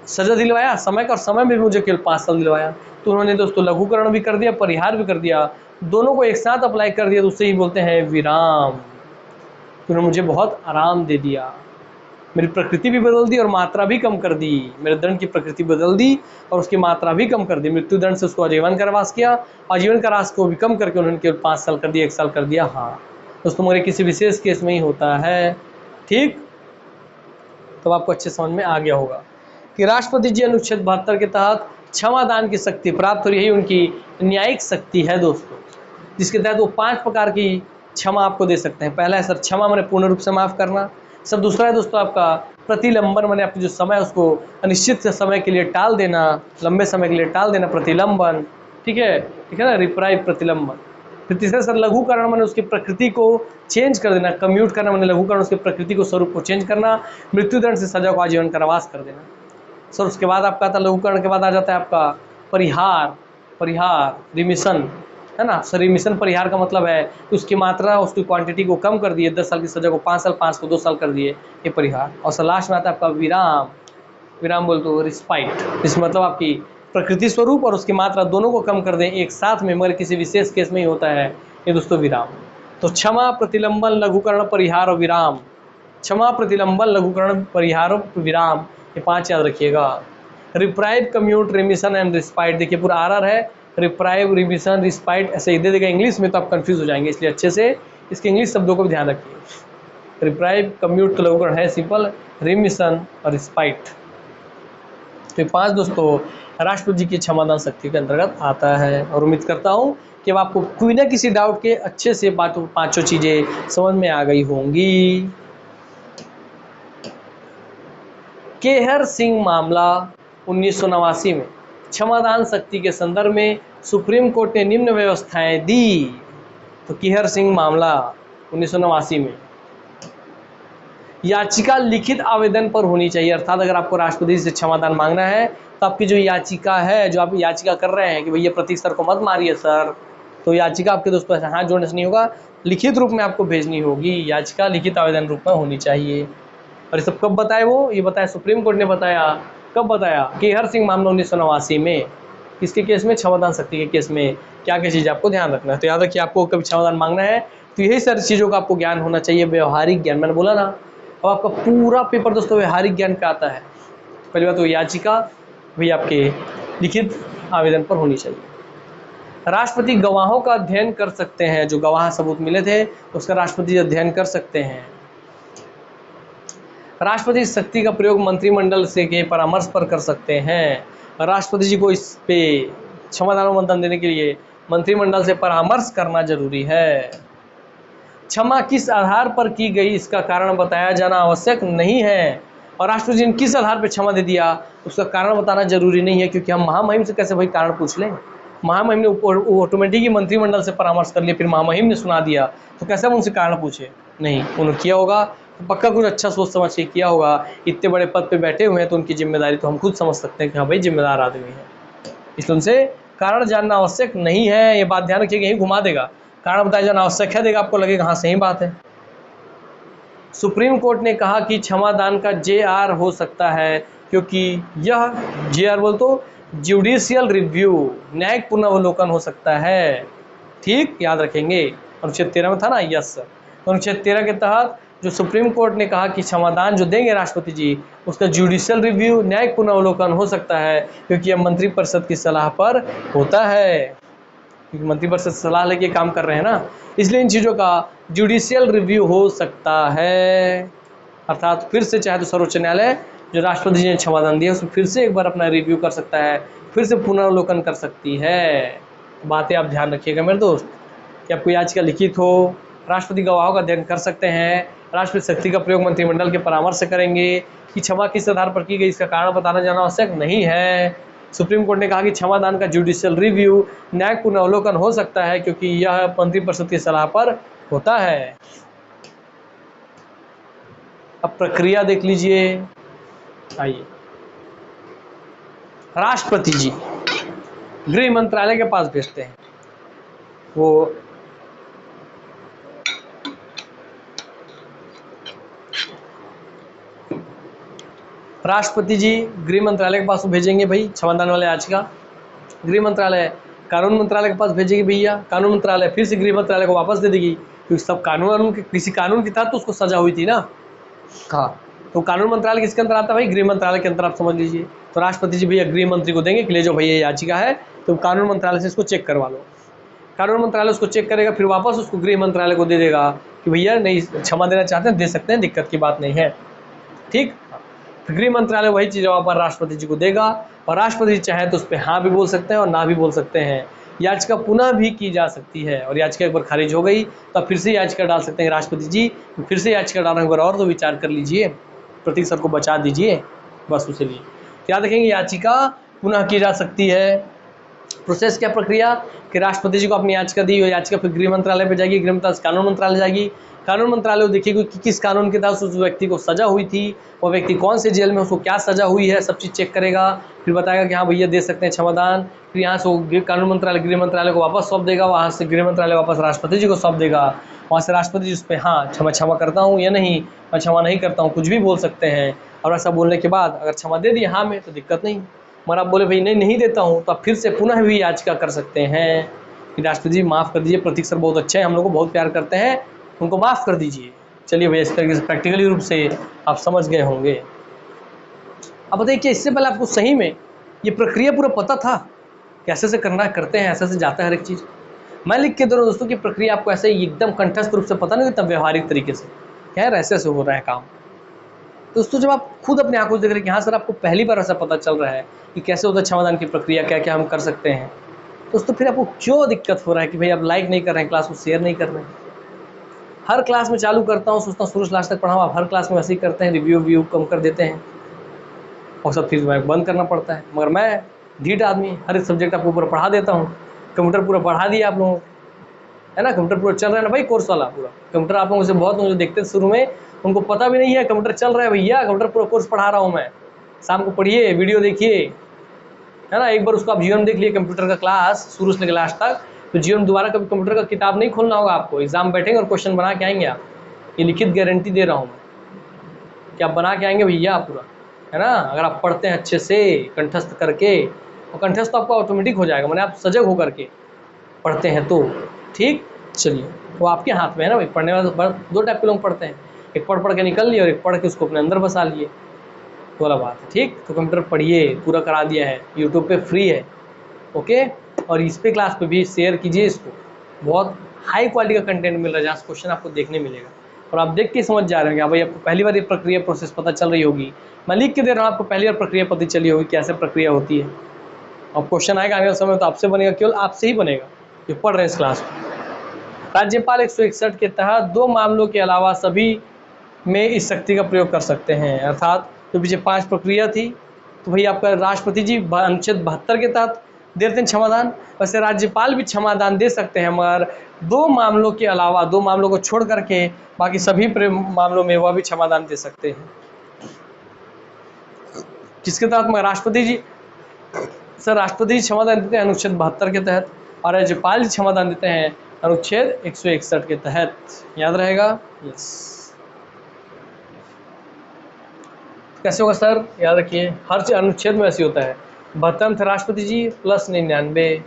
A: सजा दिलवाया समय का, और समय में भी मुझे केवल 5 साल दिलवाया। तो उन्होंने दोस्तों लघुकरण भी कर दिया, परिहार भी कर दिया, दोनों को एक साथ अप्लाई कर दिया, तो उससे ही बोलते हैं विराम। तो उन्होंने मुझे बहुत आराम दे दिया, मेरी प्रकृति भी बदल दी और मात्रा भी कम कर दी, मेरे दंड की प्रकृति बदल दी और उसकी मात्रा भी कम कर दी। मृत्यु दंड से उसको आजीवन कारावास किया, आजीवन कारावास को भी कम करके उन्होंने केवल 5 साल कर दिया, 1 साल कर दिया। हाँ दोस्तों, मेरे किसी विशेष केस में ही होता है। ठीक, तो आपको अच्छे समझ में आ गया होगा कि राष्ट्रपति जी अनुच्छेद 72 के तहत क्षमादान की शक्ति प्राप्त हो रही है, उनकी न्यायिक शक्ति है दोस्तों, जिसके तहत वो 5 प्रकार की क्षमा आपको दे सकते हैं। पहला है सर क्षमा मैंने पूर्ण रूप से माफ़ करना। सर दूसरा है दोस्तों आपका प्रतिलंबन, मैंने आपकी जो समय उसको अनिश्चित समय के लिए टाल देना, लंबे समय के लिए टाल देना, प्रतिलंबन। ठीक है ना, रिप्राइव, प्रतिलंबन। फिर तीसरा सर लघुकरण, मैंने उसकी प्रकृति को चेंज कर देना, कम्यूट करना, मैंने लघुकरण उसकी प्रकृति को, स्वरूप को चेंज करना, मृत्युदंड से सजा को आजीवन कारावास कर देना। सर उसके बाद आपका आता लघुकरण के बाद आ जाता है आपका परिहार, रिमिशन, है ना। रिमिशन परिहार का मतलब है कि उसकी मात्रा, उसकी क्वांटिटी को कम कर दिए, 10 साल की सजा को 5 साल, 5 को 2 साल कर दिए, ये परिहार। और लास्ट में आता है आपका विराम। विराम बोल तो रिस्पाइट, इस मतलब आपकी प्रकृति स्वरूप और उसकी मात्रा दोनों को कम कर दें एक साथ में, मगर किसी विशेष केस में ही होता है ये दोस्तों विराम। तो क्षमा, प्रतिलंबन, लघुकरण, परिहार और विराम। क्षमा, प्रतिलंबन, लघुकरण, परिहार और विराम, ये 5 याद रखिएगा। Reprieve, commute, remission and respite. देखिए पूरा आर है, रिप्राइव, रिमिशन, रिस्पाइट, ऐसे ही दे देगा इंग्लिश में तो आप कंफ्यूज हो जाएंगे, इसलिए अच्छे से इसके इंग्लिश शब्दों को भी ध्यान रखिए। रिप्राइव, कम्यूट तो लघुकरण है सिंपल, रिमिशन और रिस्पाइट। तो 5 दोस्तों राष्ट्रपति जी की क्षमादान शक्ति के अंतर्गत आता है। और उम्मीद करता हूँ कि अब आपको कोई ना किसी डाउट के अच्छे से बातों 5 चीजें समझ में आ गई होंगी। केहर सिंह मामला 1989 में क्षमादान शक्ति के संदर्भ में सुप्रीम कोर्ट ने निम्न व्यवस्थाएं दी। तो केहर सिंह मामला 1989 में याचिका लिखित आवेदन पर होनी चाहिए, अर्थात अगर आपको राष्ट्रपति से क्षमादान मांगना है तो आपकी जो याचिका है, जो आप याचिका कर रहे हैं कि भैया प्रतीक सर को मत मारिए सर, तो याचिका आपके दोस्तों ऐसा हाथ जोड़ने से नहीं होगा, लिखित रूप में आपको भेजनी होगी। याचिका लिखित आवेदन रूप में होनी चाहिए। और ये सब कब बताए, वो ये बताया सुप्रीम कोर्ट ने बताया। कब बताया? केहर सिंह मामला 1989 में। किसके केस में? क्षमादान शक्ति के केस में। क्या क्या चीज़ आपको ध्यान रखना है? तो याद रखिए, आपको कभी क्षमादान मांगना है तो यही सारी चीज़ों का आपको ज्ञान होना चाहिए, व्यवहारिक ज्ञान। मैंने बोला ना, अब आपका पूरा पेपर दोस्तों व्यवहारिक ज्ञान पे आता है। पहली बात तो याचिका भी आपके लिखित आवेदन पर होनी चाहिए। राष्ट्रपति गवाहों का अध्ययन कर सकते हैं, जो गवाह सबूत मिले थे उसका राष्ट्रपति अध्ययन कर सकते हैं। राष्ट्रपति शक्ति का प्रयोग मंत्रिमंडल से के परामर्श पर कर सकते हैं। राष्ट्रपति जी को इस पे क्षमादान अनुमोदन देने के लिए मंत्रिमंडल से परामर्श करना जरूरी है। क्षमा किस आधार पर की गई इसका कारण बताया जाना आवश्यक नहीं है। और राष्ट्रपति जी ने किस आधार पर क्षमा दे दिया उसका कारण बताना जरूरी नहीं है, क्योंकि हम महामहिम से कैसे भाई कारण पूछ लें। महामहिम ने ऑटोमेटिक ही मंत्रिमंडल से परामर्श कर लिया, फिर महामहिम ने सुना दिया, तो कैसे हम उनसे कारण पूछे? नहीं, उन्होंने किया होगा तो पक्का कुछ अच्छा सोच समझ के किया होगा। इतने बड़े पद पे बैठे हुए हैं तो उनकी जिम्मेदारी तो हम खुद समझ सकते हैं कि हाँ भाई जिम्मेदार आदमी है, इसलिए उनसे कारण जानना आवश्यक नहीं है। ये बात ध्यान रखिएगा, यही घुमा देगा। कारण बताया जाना आवश्यक है देगा, आपको लगेगा हाँ सही बात है। सुप्रीम कोर्ट ने कहा कि क्षमादान का JR हो सकता है क्योंकि यह JR बोल तो जुडिशियल रिव्यू, न्यायिक पुनर्वलोकन हो सकता है। ठीक, याद रखेंगे। अनुच्छेद 13 में था ना, यस। अनुच्छेद 13 के तहत जो सुप्रीम कोर्ट ने कहा कि क्षमादान जो देंगे राष्ट्रपति जी उसका जुडिशियल रिव्यू, न्यायिक पुनर्वलोकन हो सकता है, क्योंकि यह मंत्रिपरिषद की सलाह पर होता है। क्योंकि मंत्रिपरिषद सलाह लेके काम कर रहे हैं ना, इसलिए इन चीज़ों का जुडिशियल रिव्यू हो सकता है। अर्थात फिर से चाहे तो सर्वोच्च न्यायालय जो राष्ट्रपति जी ने क्षमादान दिया उसमें फिर से एक बार अपना रिव्यू कर सकता है, फिर से पुनर्वलोकन कर सकती है। बातें आप ध्यान रखिएगा मेरे दोस्त, कि आपको याचिका लिखित हो, राष्ट्रपति गवाहों का अध्ययन कर सकते हैं, राष्ट्रपति शक्ति का प्रयोग मंत्रिमंडल के परामर्श से करेंगे, कि क्षमा किस आधार पर की गई इसका कारण बताना जाना आवश्यक नहीं है। सुप्रीम कोर्ट ने कहा कि क्षमादान का जुडिशियल रिव्यू, न्यायिक पुनर्वलोकन हो सकता है क्योंकि यह मंत्रिपरिषद की सलाह पर होता है। अब प्रक्रिया देख लीजिए। आइए, राष्ट्रपति जी गृह मंत्रालय के पास भेजते हैं, वो राष्ट्रपति जी गृह मंत्रालय के पास भेजेंगे भाई क्षमादान वाले याचिका। गृह मंत्रालय कानून मंत्रालय के पास भेजेगी भैया, कानून मंत्रालय फिर से गृह मंत्रालय को वापस दे देगी, क्योंकि सब कानून के किसी कानून के तहत तो उसको सजा हुई थी ना। हाँ, तो कानून मंत्रालय किसके अंदर आता है भाई? गृह मंत्रालय के अंदर, आप समझ लीजिए। तो राष्ट्रपति जी भैया गृह मंत्री को देंगे कि ले जाओ भैया याचिका है, तो कानून मंत्रालय से इसको चेक करवा लो। कानून मंत्रालय उसको चेक करेगा, फिर वापस उसको गृह मंत्रालय को दे देगा कि भैया नहीं क्षमा देना चाहते हैं दे सकते हैं, दिक्कत की बात नहीं है। ठीक, गृह मंत्रालय वही चीज़ जवाब पर राष्ट्रपति जी को देगा, और राष्ट्रपति जी चाहे तो उस पर हाँ भी बोल सकते हैं और ना भी बोल सकते हैं। याचिका पुनः भी की जा सकती है, और याचिका एक बार खारिज हो गई तो फिर से याचिका डाल सकते हैं राष्ट्रपति जी, फिर से याचिका डालने एक बार और तो विचार कर लीजिए, प्रतीक सर को बचा दीजिए, बस उसे लिए याद रखेंगे। याचिका पुनः की जा सकती है, प्रोसेस क्या प्रक्रिया कि राष्ट्रपति जी को अपनी याचिका दी, याचिका फिर गृह मंत्रालय पे जाएगी, गृह मंत्रालय से कानून मंत्रालय जाएगी, कानून मंत्रालय देखिए कि किस कानून के तहत उस व्यक्ति को सजा हुई थी, वो व्यक्ति कौन से जेल में, उसको क्या सजा हुई है, सब चीज़ चेक करेगा, फिर बताएगा कि हाँ भैया दे सकते हैं क्षमादान। फिर यहाँ से वो कानून मंत्रालय गृह मंत्रालय को वापस सौंप देगा, वहाँ से गृह मंत्रालय वापस राष्ट्रपति जी को सौंप देगा, वहाँ से राष्ट्रपति जी उस पर हाँ क्षमा करता हूँ या नहीं, मैं क्षमा नहीं करता हूँ, कुछ भी बोल सकते हैं। और ऐसा बोलने के बाद अगर क्षमा दे दिया हाँ में तो दिक्कत नहीं, मगर आप बोले भाई नहीं देता हूँ, तो आप फिर से पुनः भी याचिका कर सकते हैं कि राष्ट्रपति जी माफ़ कर दीजिए, प्रतीक सर बहुत अच्छे हैं, हम लोग को बहुत प्यार करते हैं, उनको माफ़ कर दीजिए। चलिए भैया इस तरीके से प्रैक्टिकली रूप से आप समझ गए होंगे। अब बताइए कि इससे पहले आपको सही में ये प्रक्रिया पूरा पता था, कैसे से करना करते हैं, ऐसे से जाता है हर एक चीज़। मैं लिख के दे रहा हूँ दोस्तों की प्रक्रिया आपको ऐसे एकदम कंठस्थ रूप से पता नहीं, तब व्यवहारिक तरीके से क्या है ऐसे हो रहा है काम। दोस्तों जब आप खुद अपने आंखों से देख रहे हैं कि हाँ सर आपको पहली बार ऐसा पता चल रहा है कि कैसे होता है क्षमादान की प्रक्रिया, क्या क्या हम कर सकते हैं, दोस्तों फिर आपको क्यों दिक्कत हो रहा है कि भाई आप लाइक नहीं कर रहे हैं, क्लास को शेयर नहीं कर रहे हैं। हर क्लास में चालू करता हूँ, सोचता हूँ शुरू से लास्ट तक पढ़ाऊँ, आप हर क्लास में ऐसे ही करते हैं, रिव्यू कम कर देते हैं और सब फिर मैं बंद करना पड़ता है। मगर मैं ढीठ आदमी, हर एक सब्जेक्ट आपको पूरा पढ़ा देता हूँ, कंप्यूटर पूरा पढ़ा दिया आप लोगों को, है ना, कंप्यूटर पूरा चल रहा है ना भाई, कोर्स वाला पूरा कंप्यूटर आप लोगों से बहुत लोग जो देखते थे शुरू में उनको पता भी नहीं है कंप्यूटर चल रहा है भैया, कंप्यूटर पूरा कोर्स पढ़ा रहा हूँ मैं। शाम को पढ़िए, वीडियो देखिए, है ना, एक बार उसको आप जीवन में देख लिए कंप्यूटर का क्लास शुरू से लेकर लास्ट तक, तो जीवन में दोबारा कभी कंप्यूटर का किताब नहीं खोलना होगा आपको, एग्जाम बैठेंगे और क्वेश्चन बना के आएंगे आप, ये लिखित गारंटी दे रहा हूँ मैं कि आप बना के आएंगे भैया पूरा, है ना, अगर आप पढ़ते हैं अच्छे से कंठस्थ करके, और कंठस्थ तो आपका ऑटोमेटिक हो जाएगा, मैंने आप सजग होकर के पढ़ते हैं तो ठीक। चलिए वो आपके हाथ में है ना भाई, पढ़ने वाला दो टाइप के लोग पढ़ते हैं, एक पढ़ के निकल लिए और एक पढ़ के उसको अपने अंदर बसा लिए, तो वाला बात है ठीक। तो कंप्यूटर पढ़िए, पूरा करा दिया है, यूट्यूब पे फ्री है, ओके, और इस पे क्लास पे भी शेयर कीजिए इसको, बहुत हाई क्वालिटी का कंटेंट मिल रहा है जहाँ से क्वेश्चन आपको देखने मिलेगा और आप देख के समझ जा रहे हैं भाई, आपको पहली बार ये प्रक्रिया प्रोसेस पता चल रही होगी, मैं लिख के दे रहा हूँ आपको पहली बार प्रक्रिया पता चली होगी कैसे प्रक्रिया होती है। और क्वेश्चन आएगा आने वाले समय तो आपसे बनेगा, केवल आपसे ही बनेगा जो पढ़ रहे हैं इस क्लास में। राज्यपाल 161 के तहत 2 मामलों के अलावा सभी में इस शक्ति का प्रयोग कर सकते हैं, अर्थात तो पीछे 5 प्रक्रिया थी, तो भाई आपका राष्ट्रपति जी अनुच्छेद 72 के तहत देते हैं क्षमादान, वैसे राज्यपाल भी क्षमादान दे सकते हैं, मगर 2 मामलों के अलावा, 2 मामलों को छोड़ करके बाकी सभी मामलों में वह भी क्षमादान दे सकते हैं। किसके तहत? मगर राष्ट्रपति जी, सर राष्ट्रपति जी क्षमादान देते हैं अनुच्छेद 72 के तहत, और राज्यपाल जी क्षमादान देते हैं अनुच्छेद 161 के तहत, याद रहेगा। यस, कैसे होगा सर? याद रखिए हर अनुच्छेद में ऐसे होता है, 72 थे राष्ट्रपति जी प्लस 99,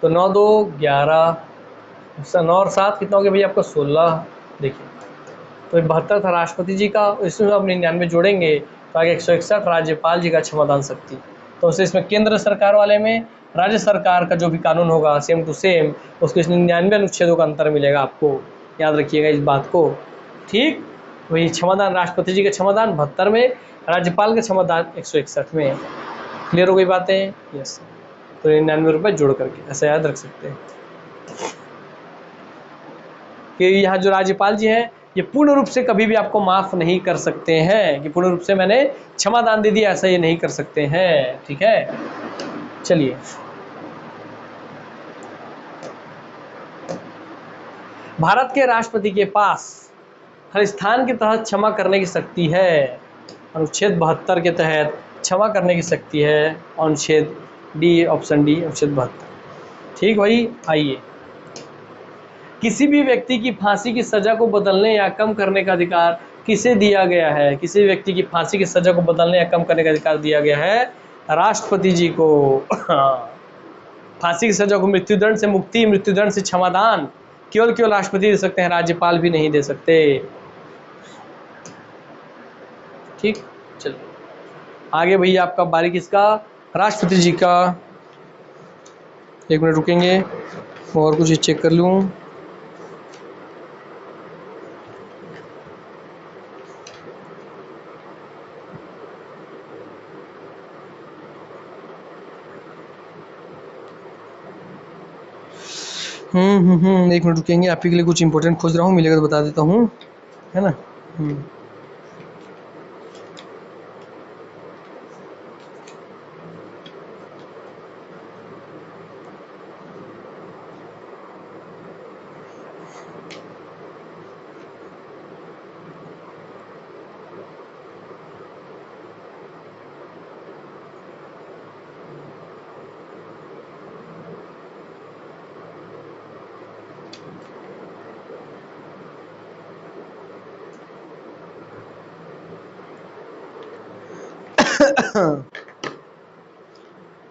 A: तो 9 2 11, 9 और 7 कितना हो गया भैया आपका 16। देखिए तो 72 था राष्ट्रपति जी का, इसमें आप 99 जोड़ेंगे तो आगे 161 राज्यपाल जी का क्षमादान शक्ति। तो उससे इसमें केंद्र सरकार वाले में राज्य सरकार का जो भी कानून होगा सेम टू सेम, उसके 99 अनुच्छेदों का अंतर मिलेगा आपको, याद रखिएगा इस बात को ठीक। वही क्षमादान राष्ट्रपति जी का क्षमादान 72 में, राज्यपाल का क्षमादान 161 में। क्लियर हो गई बातें? यस, तो 99 रुपये जोड़ करके ऐसा याद रख सकते हैं कि यहाँ जो राज्यपाल जी हैं ये पूर्ण रूप से कभी भी आपको माफ नहीं कर सकते हैं कि पूर्ण रूप से मैंने क्षमादान दे दिया, ऐसा ये नहीं कर सकते हैं, ठीक है। चलिए भारत के राष्ट्रपति के पास हर स्थान के तहत क्षमा करने की शक्ति है, अनुच्छेद 72 के तहत क्षमा करने की शक्ति है, अनुच्छेद डी, ऑप्शन डी अनुच्छेद 72 ठीक। वही आइए, किसी भी व्यक्ति की फांसी की सजा को बदलने या कम करने का अधिकार किसे दिया गया है? किसी व्यक्ति की फांसी की सजा को बदलने या कम करने का अधिकार दिया गया है राष्ट्रपति जी को। फांसी की सजा को, मृत्युदंड से मुक्ति, मृत्युदंड से क्षमादान केवल राष्ट्रपति दे सकते हैं, राज्यपाल भी नहीं दे सकते, ठीक। चलिए आगे भैया आपका बारी किसका? राष्ट्रपति जी का। एक मिनट रुकेंगे और कुछ चेक कर लूँ। एक मिनट रुकेंगे, आप ही के लिए कुछ इंपॉर्टेंट खोज रहा हूँ, मिलेगा तो बता देता हूँ, है ना।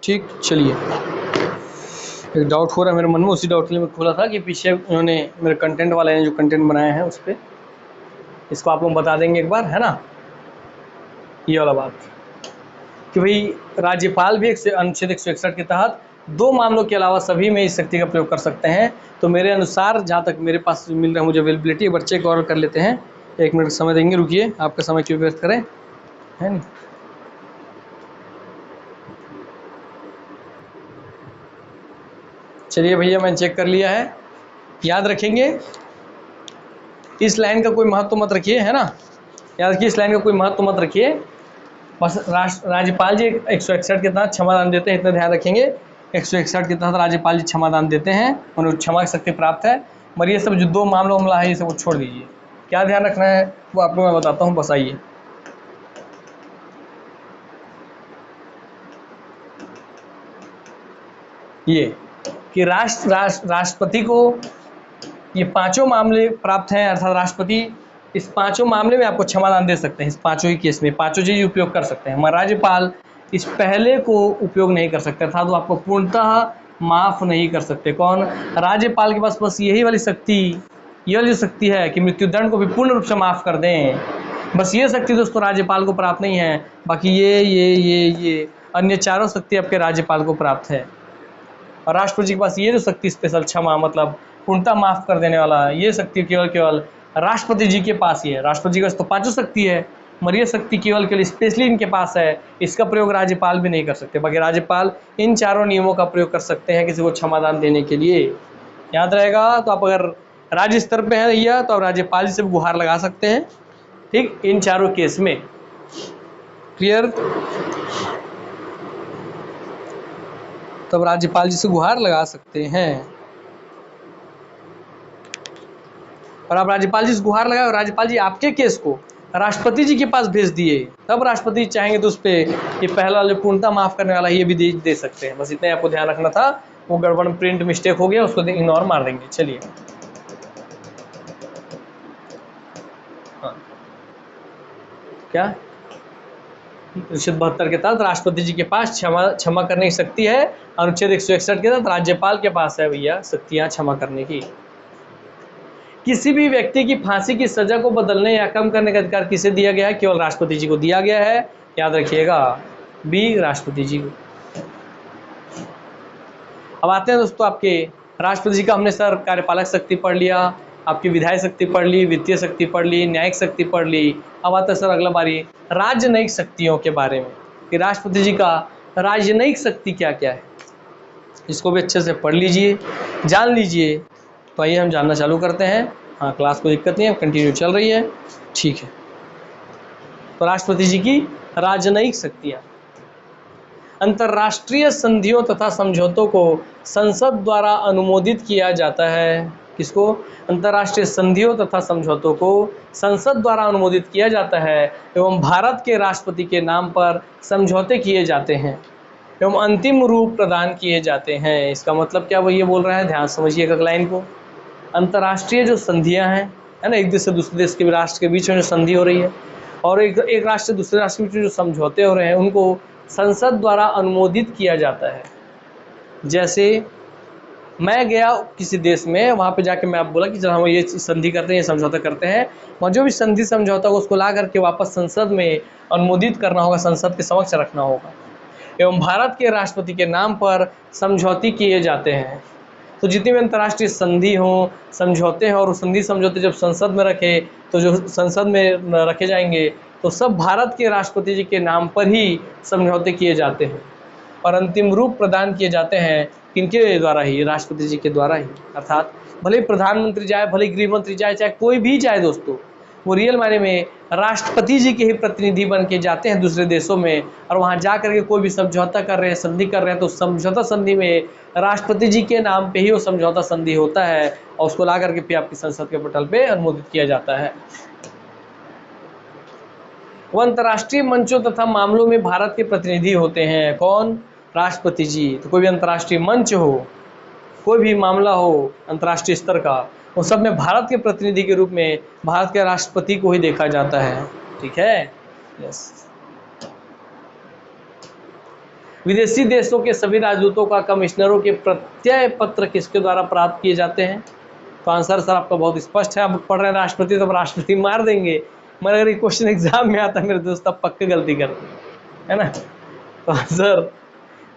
A: ठीक, चलिए, एक डाउट हो रहा है मेरे मन में, उसी डाउट के लिए मैं खोला था कि पीछे उन्होंने मेरे कंटेंट वाले ने जो कंटेंट बनाए हैं उस पर, इसको आप लोग बता देंगे एक बार, है ना, ये वाला बात कि भाई राज्यपाल भी अनुच्छेद 161 के तहत 2 मामलों के अलावा सभी में इस शक्ति का प्रयोग कर सकते हैं। तो मेरे अनुसार जहाँ तक मेरे पास मिल रहा है मुझे अवेलेबिलिटी, बच्चे को और कर लेते हैं, 1 मिनट समय देंगे, रुकिए, आपका समय क्यों व्यस्त करें, है नहीं। चलिए भैया, मैंने चेक कर लिया है, याद रखेंगे इस लाइन का कोई महत्व मत रखिए, है ना, याद रखिए इस लाइन का कोई महत्व मत रखिए, बस राज्यपाल जी 161 के तहत क्षमादान देते हैं, इतना ध्यान रखेंगे। 161 के तहत राज्यपाल जी क्षमादान देते हैं, उन्हें क्षमा की शक्ति प्राप्त है, मगर ये सब जो 2 मामला है ये सब छोड़ दीजिए, क्या ध्यान रखना है वो आपको मैं बताता हूँ, बस आइए। ये कि राष्ट्रपति को ये 5 मामले प्राप्त हैं, अर्थात राष्ट्रपति इस 5 मामले में आपको क्षमादान दे सकते हैं, इस 5 ही केस में 5 चीज उपयोग कर सकते हैं, मगर राज्यपाल इस पहले को उपयोग नहीं कर सकते, अर्थात वो आपको पूर्णतः माफ नहीं कर सकते। कौन? राज्यपाल के पास बस यही वाली शक्ति, ये वाली शक्ति है कि मृत्युदंड को भी पूर्ण रूप से माफ कर दें, बस ये शक्ति दोस्तों राज्यपाल को प्राप्त नहीं है, बाकी ये अन्य 4 शक्ति आपके राज्यपाल को प्राप्त है। और राष्ट्रपति के पास ये जो शक्ति स्पेशल क्षमा मतलब पूर्णतः माफ कर देने वाला, ये शक्ति केवल राष्ट्रपति जी के पास ही है। राष्ट्रपति जी का तो 5 शक्ति है, मगर ये शक्ति केवल स्पेशली इनके पास है, इसका प्रयोग राज्यपाल भी नहीं कर सकते, बाकी राज्यपाल इन 4 नियमों का प्रयोग कर सकते हैं किसी को क्षमादान देने के लिए, याद रहेगा। तो आप अगर राज्य स्तर पे हैं भैया तो आप राज्यपाल जी से गुहार लगा सकते हैं, ठीक, इन 4 केस में, क्लियर। तब राज्यपाल जी से गुहार लगा सकते हैं, और आप राज्यपाल जी से गुहार लगाए और राज्यपाल जी आपके केस को राष्ट्रपति जी के पास भेज दिए, तब राष्ट्रपति चाहेंगे तो उस पर ये पहला वाले पूर्णता माफ करने वाला ये भी दे सकते हैं। बस इतना आपको ध्यान रखना था, वो गड़बड़ प्रिंट मिस्टेक हो गया, उसको इग्नोर मार देंगे। चलिए, हाँ, क्या 72 के तहत राष्ट्रपति जी के पास क्षमा करने की शक्ति है, अनुच्छेद 161 के तहत राज्यपाल के पास है भैया शक्तियां क्षमा करने की। किसी भी व्यक्ति की फांसी की सजा को बदलने या कम करने का अधिकार किसे दिया गया है? केवल राष्ट्रपति जी को दिया गया है, याद रखिएगा, बी राष्ट्रपति जी को। अब आते हैं दोस्तों आपके राष्ट्रपति जी का, हमने सर कार्यपालक शक्ति पढ़ लिया, आपकी विधायक शक्ति पढ़ ली, वित्तीय शक्ति पढ़ ली, न्यायिक शक्ति पढ़ ली। अब आता है सर अगला बारी राजनयिक शक्तियों के बारे में कि राष्ट्रपति जी का राजनयिक शक्ति क्या क्या है, इसको भी अच्छे से पढ़ लीजिए, जान लीजिए। तो आइए हम जानना चालू करते हैं। हाँ, क्लास कोई दिक्कत नहीं है, कंटिन्यू चल रही है, ठीक है। तो राष्ट्रपति जी की राजनयिक शक्तियाँ, अंतर्राष्ट्रीय संधियों तथा समझौतों को संसद द्वारा अनुमोदित किया जाता है। किसको? अंतर्राष्ट्रीय संधियों तथा समझौतों को संसद द्वारा अनुमोदित किया जाता है एवं भारत के राष्ट्रपति के नाम पर समझौते किए जाते हैं एवं अंतिम रूप प्रदान किए जाते हैं। इसका मतलब क्या वो ये बोल रहा है, ध्यान समझिए एक लाइन को। अंतर्राष्ट्रीय जो संधियां हैं, है ना, एक देश से दूसरे देश के राष्ट्र के बीच में जो संधि हो रही है और एक राष्ट्र से दूसरे राष्ट्र के बीच में जो समझौते हो रहे हैं, उनको संसद द्वारा अनुमोदित किया जाता है। जैसे मैं गया किसी देश में, वहाँ पे जाके मैं आप बोला कि जब हम ये संधि करते हैं, ये समझौता करते हैं, और जो भी संधि समझौता हो उसको ला करके वापस संसद में अनुमोदित करना होगा, संसद के समक्ष रखना होगा एवं भारत के राष्ट्रपति के नाम पर समझौते किए जाते हैं। तो जितनी भी अंतर्राष्ट्रीय संधि हो, समझौते हैं, और संधि समझौते जब संसद में रखे तो जो संसद में रखे जाएंगे तो सब भारत के राष्ट्रपति जी के नाम पर ही समझौते किए जाते हैं और अंतिम रूप प्रदान किए जाते हैं किनके द्वारा ही? राष्ट्रपति जी के द्वारा ही। अर्थात भले प्रधानमंत्री जाए, भले गृह मंत्री जाए, चाहे कोई भी जाए दोस्तों, वो रियल मायने में राष्ट्रपति जी के ही प्रतिनिधि बन के जाते हैं दूसरे देशों में, और वहाँ जा करके कोई भी समझौता कर रहे हैं, संधि कर रहे हैं, तो समझौता संधि में राष्ट्रपति जी के नाम पे ही वो समझौता संधि होता है और उसको ला करके फिर आपकी संसद के पटल पे अनुमोदित किया जाता है। वो अंतर्राष्ट्रीय मंचों तथा मामलों में भारत के प्रतिनिधि होते हैं। कौन? राष्ट्रपति जी। तो कोई भी अंतर्राष्ट्रीय मंच हो, कोई भी मामला हो अंतर्राष्ट्रीय स्तर का, वो सब में भारत के प्रतिनिधि के रूप में भारत के राष्ट्रपति को ही देखा जाता है। ठीक है, यस। विदेशी देशों के सभी राजदूतों का कमिश्नरों के प्रत्यय पत्र किसके द्वारा प्राप्त किए जाते हैं? तो आंसर सर आपका बहुत स्पष्ट है। आप पढ़ रहे हैं राष्ट्रपति, तो राष्ट्रपति मार देंगे, मगर अगर ये क्वेश्चन एग्जाम में आता है मेरे दोस्त, आप पक्का गलती करते है ना। तो आंसर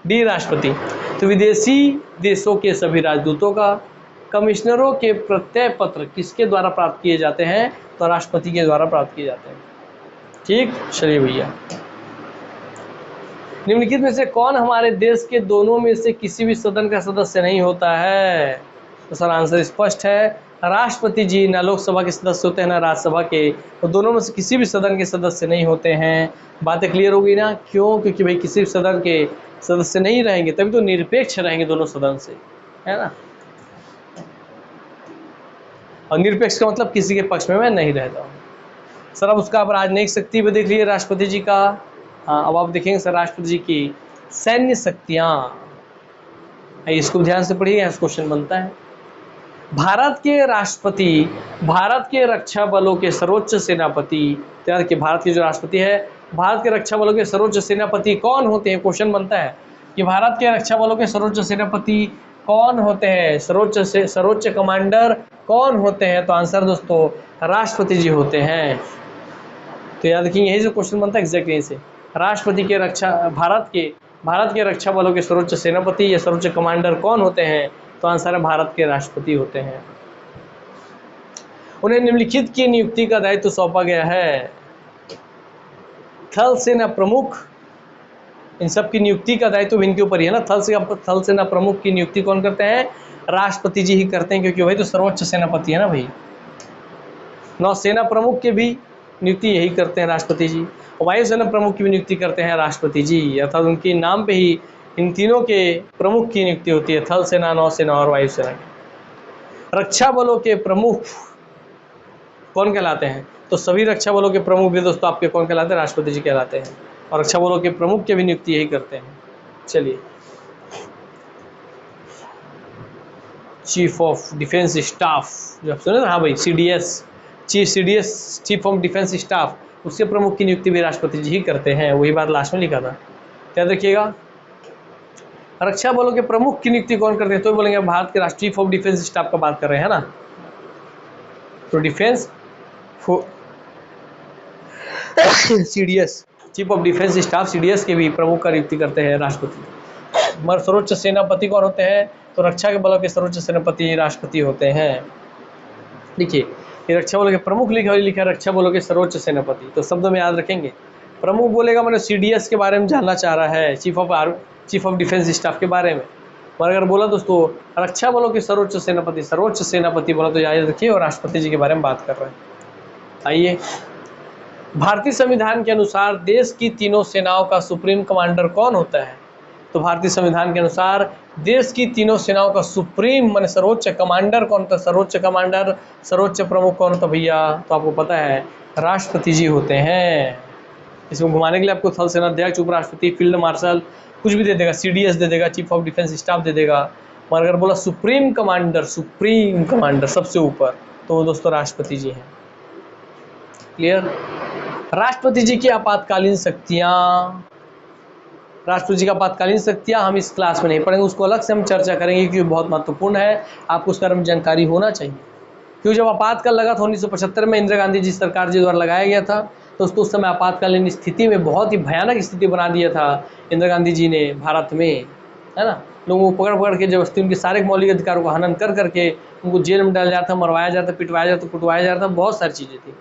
A: डी राष्ट्रपति। तो विदेशी देशों के सभी राजदूतों का कमिश्नरों के प्रत्यय पत्र किसके द्वारा प्राप्त किए जाते हैं? तो राष्ट्रपति के द्वारा प्राप्त किए जाते हैं। ठीक, चलिए भैया, निम्नलिखित में से कौन हमारे देश के दोनों में से किसी भी सदन का सदस्य नहीं होता है? तो सर आंसर स्पष्ट है, राष्ट्रपति जी ना लोकसभा के सदस्य होते हैं ना राज्यसभा के, तो दोनों में से किसी भी सदन के सदस्य नहीं होते हैं। बातें क्लियर हो गई ना? क्यों? क्योंकि भाई किसी भी सदन के सदस्य नहीं रहेंगे तभी तो निरपेक्ष रहेंगे दोनों सदन से, है ना। और निरपेक्ष का मतलब किसी के पक्ष में मैं नहीं रहता हूँ। सर अब उसका आप राजनयिक शक्ति भी देख लीजिए राष्ट्रपति जी का। हाँ, अब आप देखेंगे सर राष्ट्रपति जी की सैन्य शक्तियाँ, इसको ध्यान से पढ़िए, यहाँ क्वेश्चन बनता है। भारत के राष्ट्रपति भारत के रक्षा बलों के सर्वोच्च सेनापति, याद रखिए भारत के जो राष्ट्रपति है, भारत के रक्षा बलों के सर्वोच्च सेनापति कौन होते हैं? क्वेश्चन बनता है कि भारत के रक्षा बलों के सर्वोच्च सेनापति कौन होते हैं? सर्वोच्च कमांडर कौन होते हैं? तो आंसर दोस्तों राष्ट्रपति जी होते हैं। तो याद रखिए यही जो क्वेश्चन बनता है एग्जैक्ट यहीं से, राष्ट्रपति के भारत के रक्षा बलों के सर्वोच्च सेनापति या सर्वोच्च कमांडर कौन होते हैं? तो आंसर है भारत के राष्ट्रपति होते हैं। उन्हें निम्नलिखित की नियुक्ति का दायित्व सौंपा गया है। थल सेना प्रमुख, इन सब की नियुक्ति का दायित्व इनके ऊपर ही है ना। थल सेना प्रमुख की नियुक्ति कौन करते हैं? राष्ट्रपति जी ही करते हैं, क्योंकि वही तो सर्वोच्च सेनापति है ना भाई। नौसेना प्रमुख के भी नियुक्ति यही करते हैं राष्ट्रपति जी, और वायुसेना प्रमुख की भी नियुक्ति करते हैं राष्ट्रपति जी, अर्थात उनके नाम पे ही इन तीनों के प्रमुख की नियुक्ति होती है, थल सेना, नौसेना और वायुसेना की। रक्षा बलों के प्रमुख कौन कहलाते हैं? तो सभी रक्षा बलों के प्रमुख भी दोस्तों आपके कौन कहलाते हैं? राष्ट्रपति जी कहलाते हैं, और रक्षा बलों के प्रमुख की भी नियुक्ति यही करते हैं। चलिए, चीफ ऑफ डिफेंस स्टाफ जो आप सुने ना, हाँ भाई CDS, chief of defence staff, उसके प्रमुख की नियुक्ति भी राष्ट्रपति जी ही करते हैं। वही बात लास्ट में लिखा था, याद रखिएगा। रक्षा बलों के प्रमुख की नियुक्ति कौन करते हैं? तो बोलेंगे भारत के राष्ट्रीय चीफ ऑफ डिफेंस स्टाफ का बात कर रहे हैं ना। तो defence CDS, chief of defence staff CDS के भी प्रमुख का नियुक्ति करते हैं राष्ट्रपति। मगर सर्वोच्च सेनापति कौन होते हैं? तो रक्षा के बलों के सर्वोच्च सेनापति राष्ट्रपति होते हैं। देखिए ये रक्षा बलों के प्रमुख लिखा रक्षा बलों के सर्वोच्च सेनापति, तो शब्द में याद रखेंगे। प्रमुख बोलेगा मैंने CDS के बारे में जानना चाह रहा है, चीफ ऑफ डिफेंस स्टाफ के बारे में। और अगर बोला दोस्तों रक्षा बलों के सर्वोच्च सेनापति बोला तो याद रखिए और राष्ट्रपति जी के बारे में बात कर रहे हैं। आइए, भारतीय संविधान के अनुसार देश की तीनों सेनाओं का सुप्रीम कमांडर कौन होता है? तो भारतीय संविधान के अनुसार देश की तीनों सेनाओं का सुप्रीम माने सर्वोच्च कमांडर कौन होता है? सर्वोच्च प्रमुख कौन होता भैया? तो आपको पता है राष्ट्रपति जी होते हैं। इसमें घुमाने के लिए आपको थल सेनाध्यक्ष, उपराष्ट्रपति, फील्ड मार्शल कुछ भी दे देगा, CDS दे देगा, चीफ ऑफ डिफेंस स्टाफ दे देगा। मगर अगर बोला सुप्रीम कमांडर सबसे ऊपर, तो दोस्तों राष्ट्रपति जी हैं। क्लियर? राष्ट्रपति जी की आपातकालीन शक्तियाँ हम इस क्लास में नहीं पढ़ेंगे, उसको अलग से हम चर्चा करेंगे क्योंकि बहुत महत्वपूर्ण है, आपको उसके बारे में जानकारी होना चाहिए। क्योंकि जब आपातकाल लगा था 1975 में, इंदिरा गांधी जी सरकार जी द्वारा लगाया गया था, तो उसको उस समय आपातकालीन स्थिति में बहुत ही भयानक स्थिति बना दिया था इंदिरा गांधी जी ने भारत में, है ना। लोगों को पकड़ के जबरदस्ती उनके सारे मौलिक अधिकारों को हनन कर करके उनको जेल में डाला जाता, मरवाया जाता, पिटवाया जाता, कुटवाया जाता, बहुत सारी चीज़ें थी।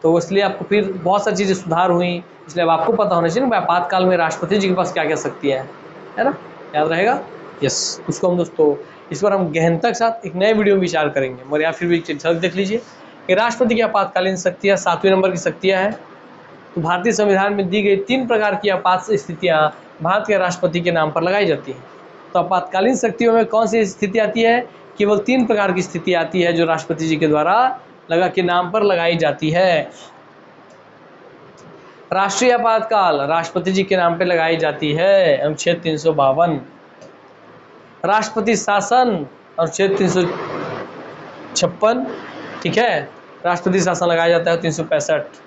A: तो इसलिए आपको फिर बहुत सारी चीज़ें सुधार हुई, इसलिए अब आपको पता होना चाहिए ना आपातकाल में राष्ट्रपति जी के पास क्या क्या शक्तियाँ हैं, है ना, याद रहेगा। यस, उसको हम दोस्तों इस बार हम गहनता के साथ एक नए वीडियो में विचार करेंगे, मगर या फिर भी एक झलक देख लीजिए कि राष्ट्रपति की आपातकालीन शक्तियाँ 7वें नंबर की शक्तियाँ हैं। तो भारतीय संविधान में दी गई 3 प्रकार की आपात स्थितियाँ भारत के राष्ट्रपति के नाम पर लगाई जाती हैं। तो आपातकालीन शक्तियों में कौन सी स्थिति आती है? केवल 3 प्रकार की स्थिति आती है जो राष्ट्रपति जी के द्वारा नाम पर लगाई जाती है। राष्ट्रीय आपातकाल राष्ट्रपति जी के नाम पर लगाई जाती है, अनुच्छेद 352। राष्ट्रपति शासन अनुच्छेद 356, ठीक है, राष्ट्रपति शासन लगाया जाता है 365।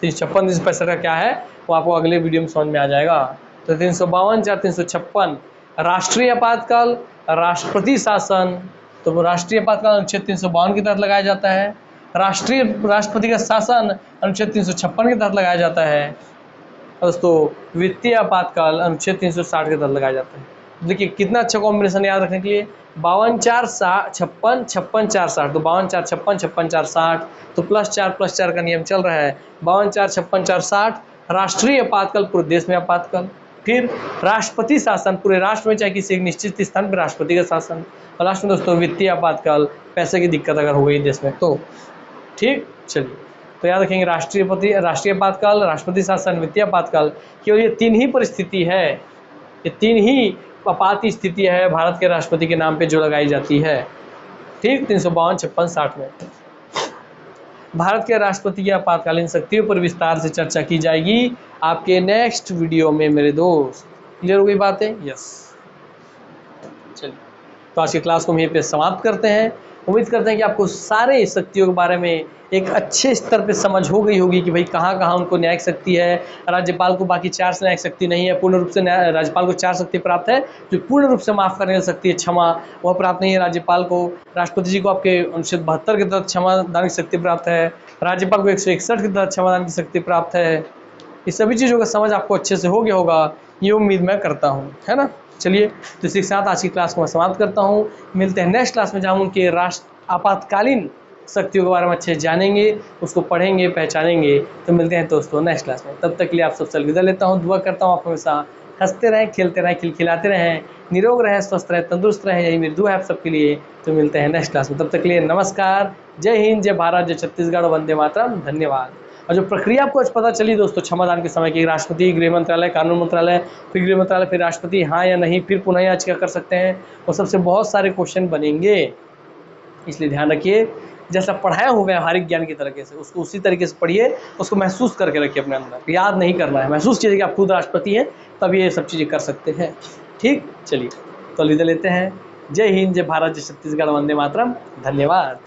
A: 356 का क्या है वो आपको अगले वीडियो में समझ में आ जाएगा। तो 352, 4, 356 राष्ट्रीय आपातकाल, राष्ट्रपति शासन, तो राष्ट्रीय आपातकाल अनुच्छेद 352 के तहत लगाया जाता है। राष्ट्रपति का शासन अनुच्छेद 356 के तहत लगाया जाता है। दोस्तों वित्तीय आपातकाल अनुच्छेद 360 के तहत लगाया जाता है। देखिए कितना अच्छा कॉम्बिनेशन याद रखने के लिए, 52, 4, 56, 56, 4, 60, तो 52, 4, 56, 56, 4, 60, तो +4 का नियम चल रहा है। 52, 4, 56, 4, 60 राष्ट्रीय आपातकाल, पूरे देश में आपातकाल। फिर राष्ट्रपति शासन, पूरे राष्ट्र में चाहे किसी एक निश्चित स्थान पर राष्ट्रपति का शासन। और लास्ट में दोस्तों वित्तीय आपातकाल, पैसे की दिक्कत अगर हो गई देश में तो। ठीक, चलिए तो याद रखेंगे राष्ट्रीय आपातकाल, राष्ट्रपति शासन, वित्तीय आपातकाल, केवल ये 3 ही परिस्थिति है, ये 3 ही आपात स्थिति है भारत के राष्ट्रपति के नाम पे जो लगाई जाती है। ठीक, 352, 56, 60 में भारत के राष्ट्रपति की आपातकालीन शक्तियों पर विस्तार से चर्चा की जाएगी आपके नेक्स्ट वीडियो में मेरे दोस्त। क्लियर हो गई बातें? यस। चलिए तो आज की क्लास को हम यहीं पे समाप्त करते हैं। उम्मीद करते हैं कि आपको सारे शक्तियों के बारे में एक अच्छे स्तर पे समझ हो गई होगी कि भाई कहाँ कहाँ उनको न्यायिक शक्ति है। राज्यपाल को बाकी 4 से न्यायिक शक्ति नहीं है, पूर्ण रूप से राज्यपाल को 4 शक्ति प्राप्त है। जो पूर्ण रूप से माफ़ करने की शक्ति है, क्षमा, वह प्राप्त नहीं है राज्यपाल को। राष्ट्रपति जी को आपके अनुच्छेद 72 के तहत क्षमादान की शक्ति प्राप्त है। राज्यपाल को 161 के तहत क्षमादान की शक्ति प्राप्त है। ये सभी चीज़ों का समझ आपको अच्छे से हो गया होगा, ये उम्मीद मैं करता हूँ, है ना। चलिए तो इसी के साथ आज की क्लास को मैं समाप्त करता हूँ। मिलते हैं नेक्स्ट क्लास में, जहाँ हम उनके आपातकालीन शक्तियों के बारे में अच्छे जानेंगे, उसको पढ़ेंगे, पहचानेंगे। तो मिलते हैं दोस्तों नेक्स्ट क्लास में। तब तक के लिए आप सबसे अलविदा लेता हूँ। दुआ करता हूँ आप हमेशा हंसते रहें, खेलते रहें, खिलखिलाते रहें, निरोग रहें, स्वस्थ रहें, तंदुरुस्त रहें, यही मेरी दुआ है आप सबके लिए। तो मिलते हैं नेक्स्ट क्लास में, तब तक के लिए नमस्कार। जय हिंद, जय भारत, जय छत्तीसगढ़, वंदे मातरम, धन्यवाद। और जो प्रक्रिया आपको आज पता चली दोस्तों क्षमादान के समय की, राष्ट्रपति, गृह मंत्रालय, कानून मंत्रालय, फिर गृह मंत्रालय, फिर राष्ट्रपति, हाँ या नहीं, फिर पुनः याचिका कर सकते हैं, और सबसे बहुत सारे क्वेश्चन बनेंगे। इसलिए ध्यान रखिए, जैसा पढ़ाया हो व्यावहारिक ज्ञान की तरीके से, उसको उसी तरीके से पढ़िए, उसको महसूस करके रखिए अपने अंदर। याद नहीं करना है, महसूस कीजिए कि आप खुद राष्ट्रपति हैं, तब ये सब चीज़ें कर सकते हैं। ठीक, चलिए तो अलविदा लेते हैं। जय हिंद, जय भारत, जय छत्तीसगढ़, वंदे मातरम, धन्यवाद।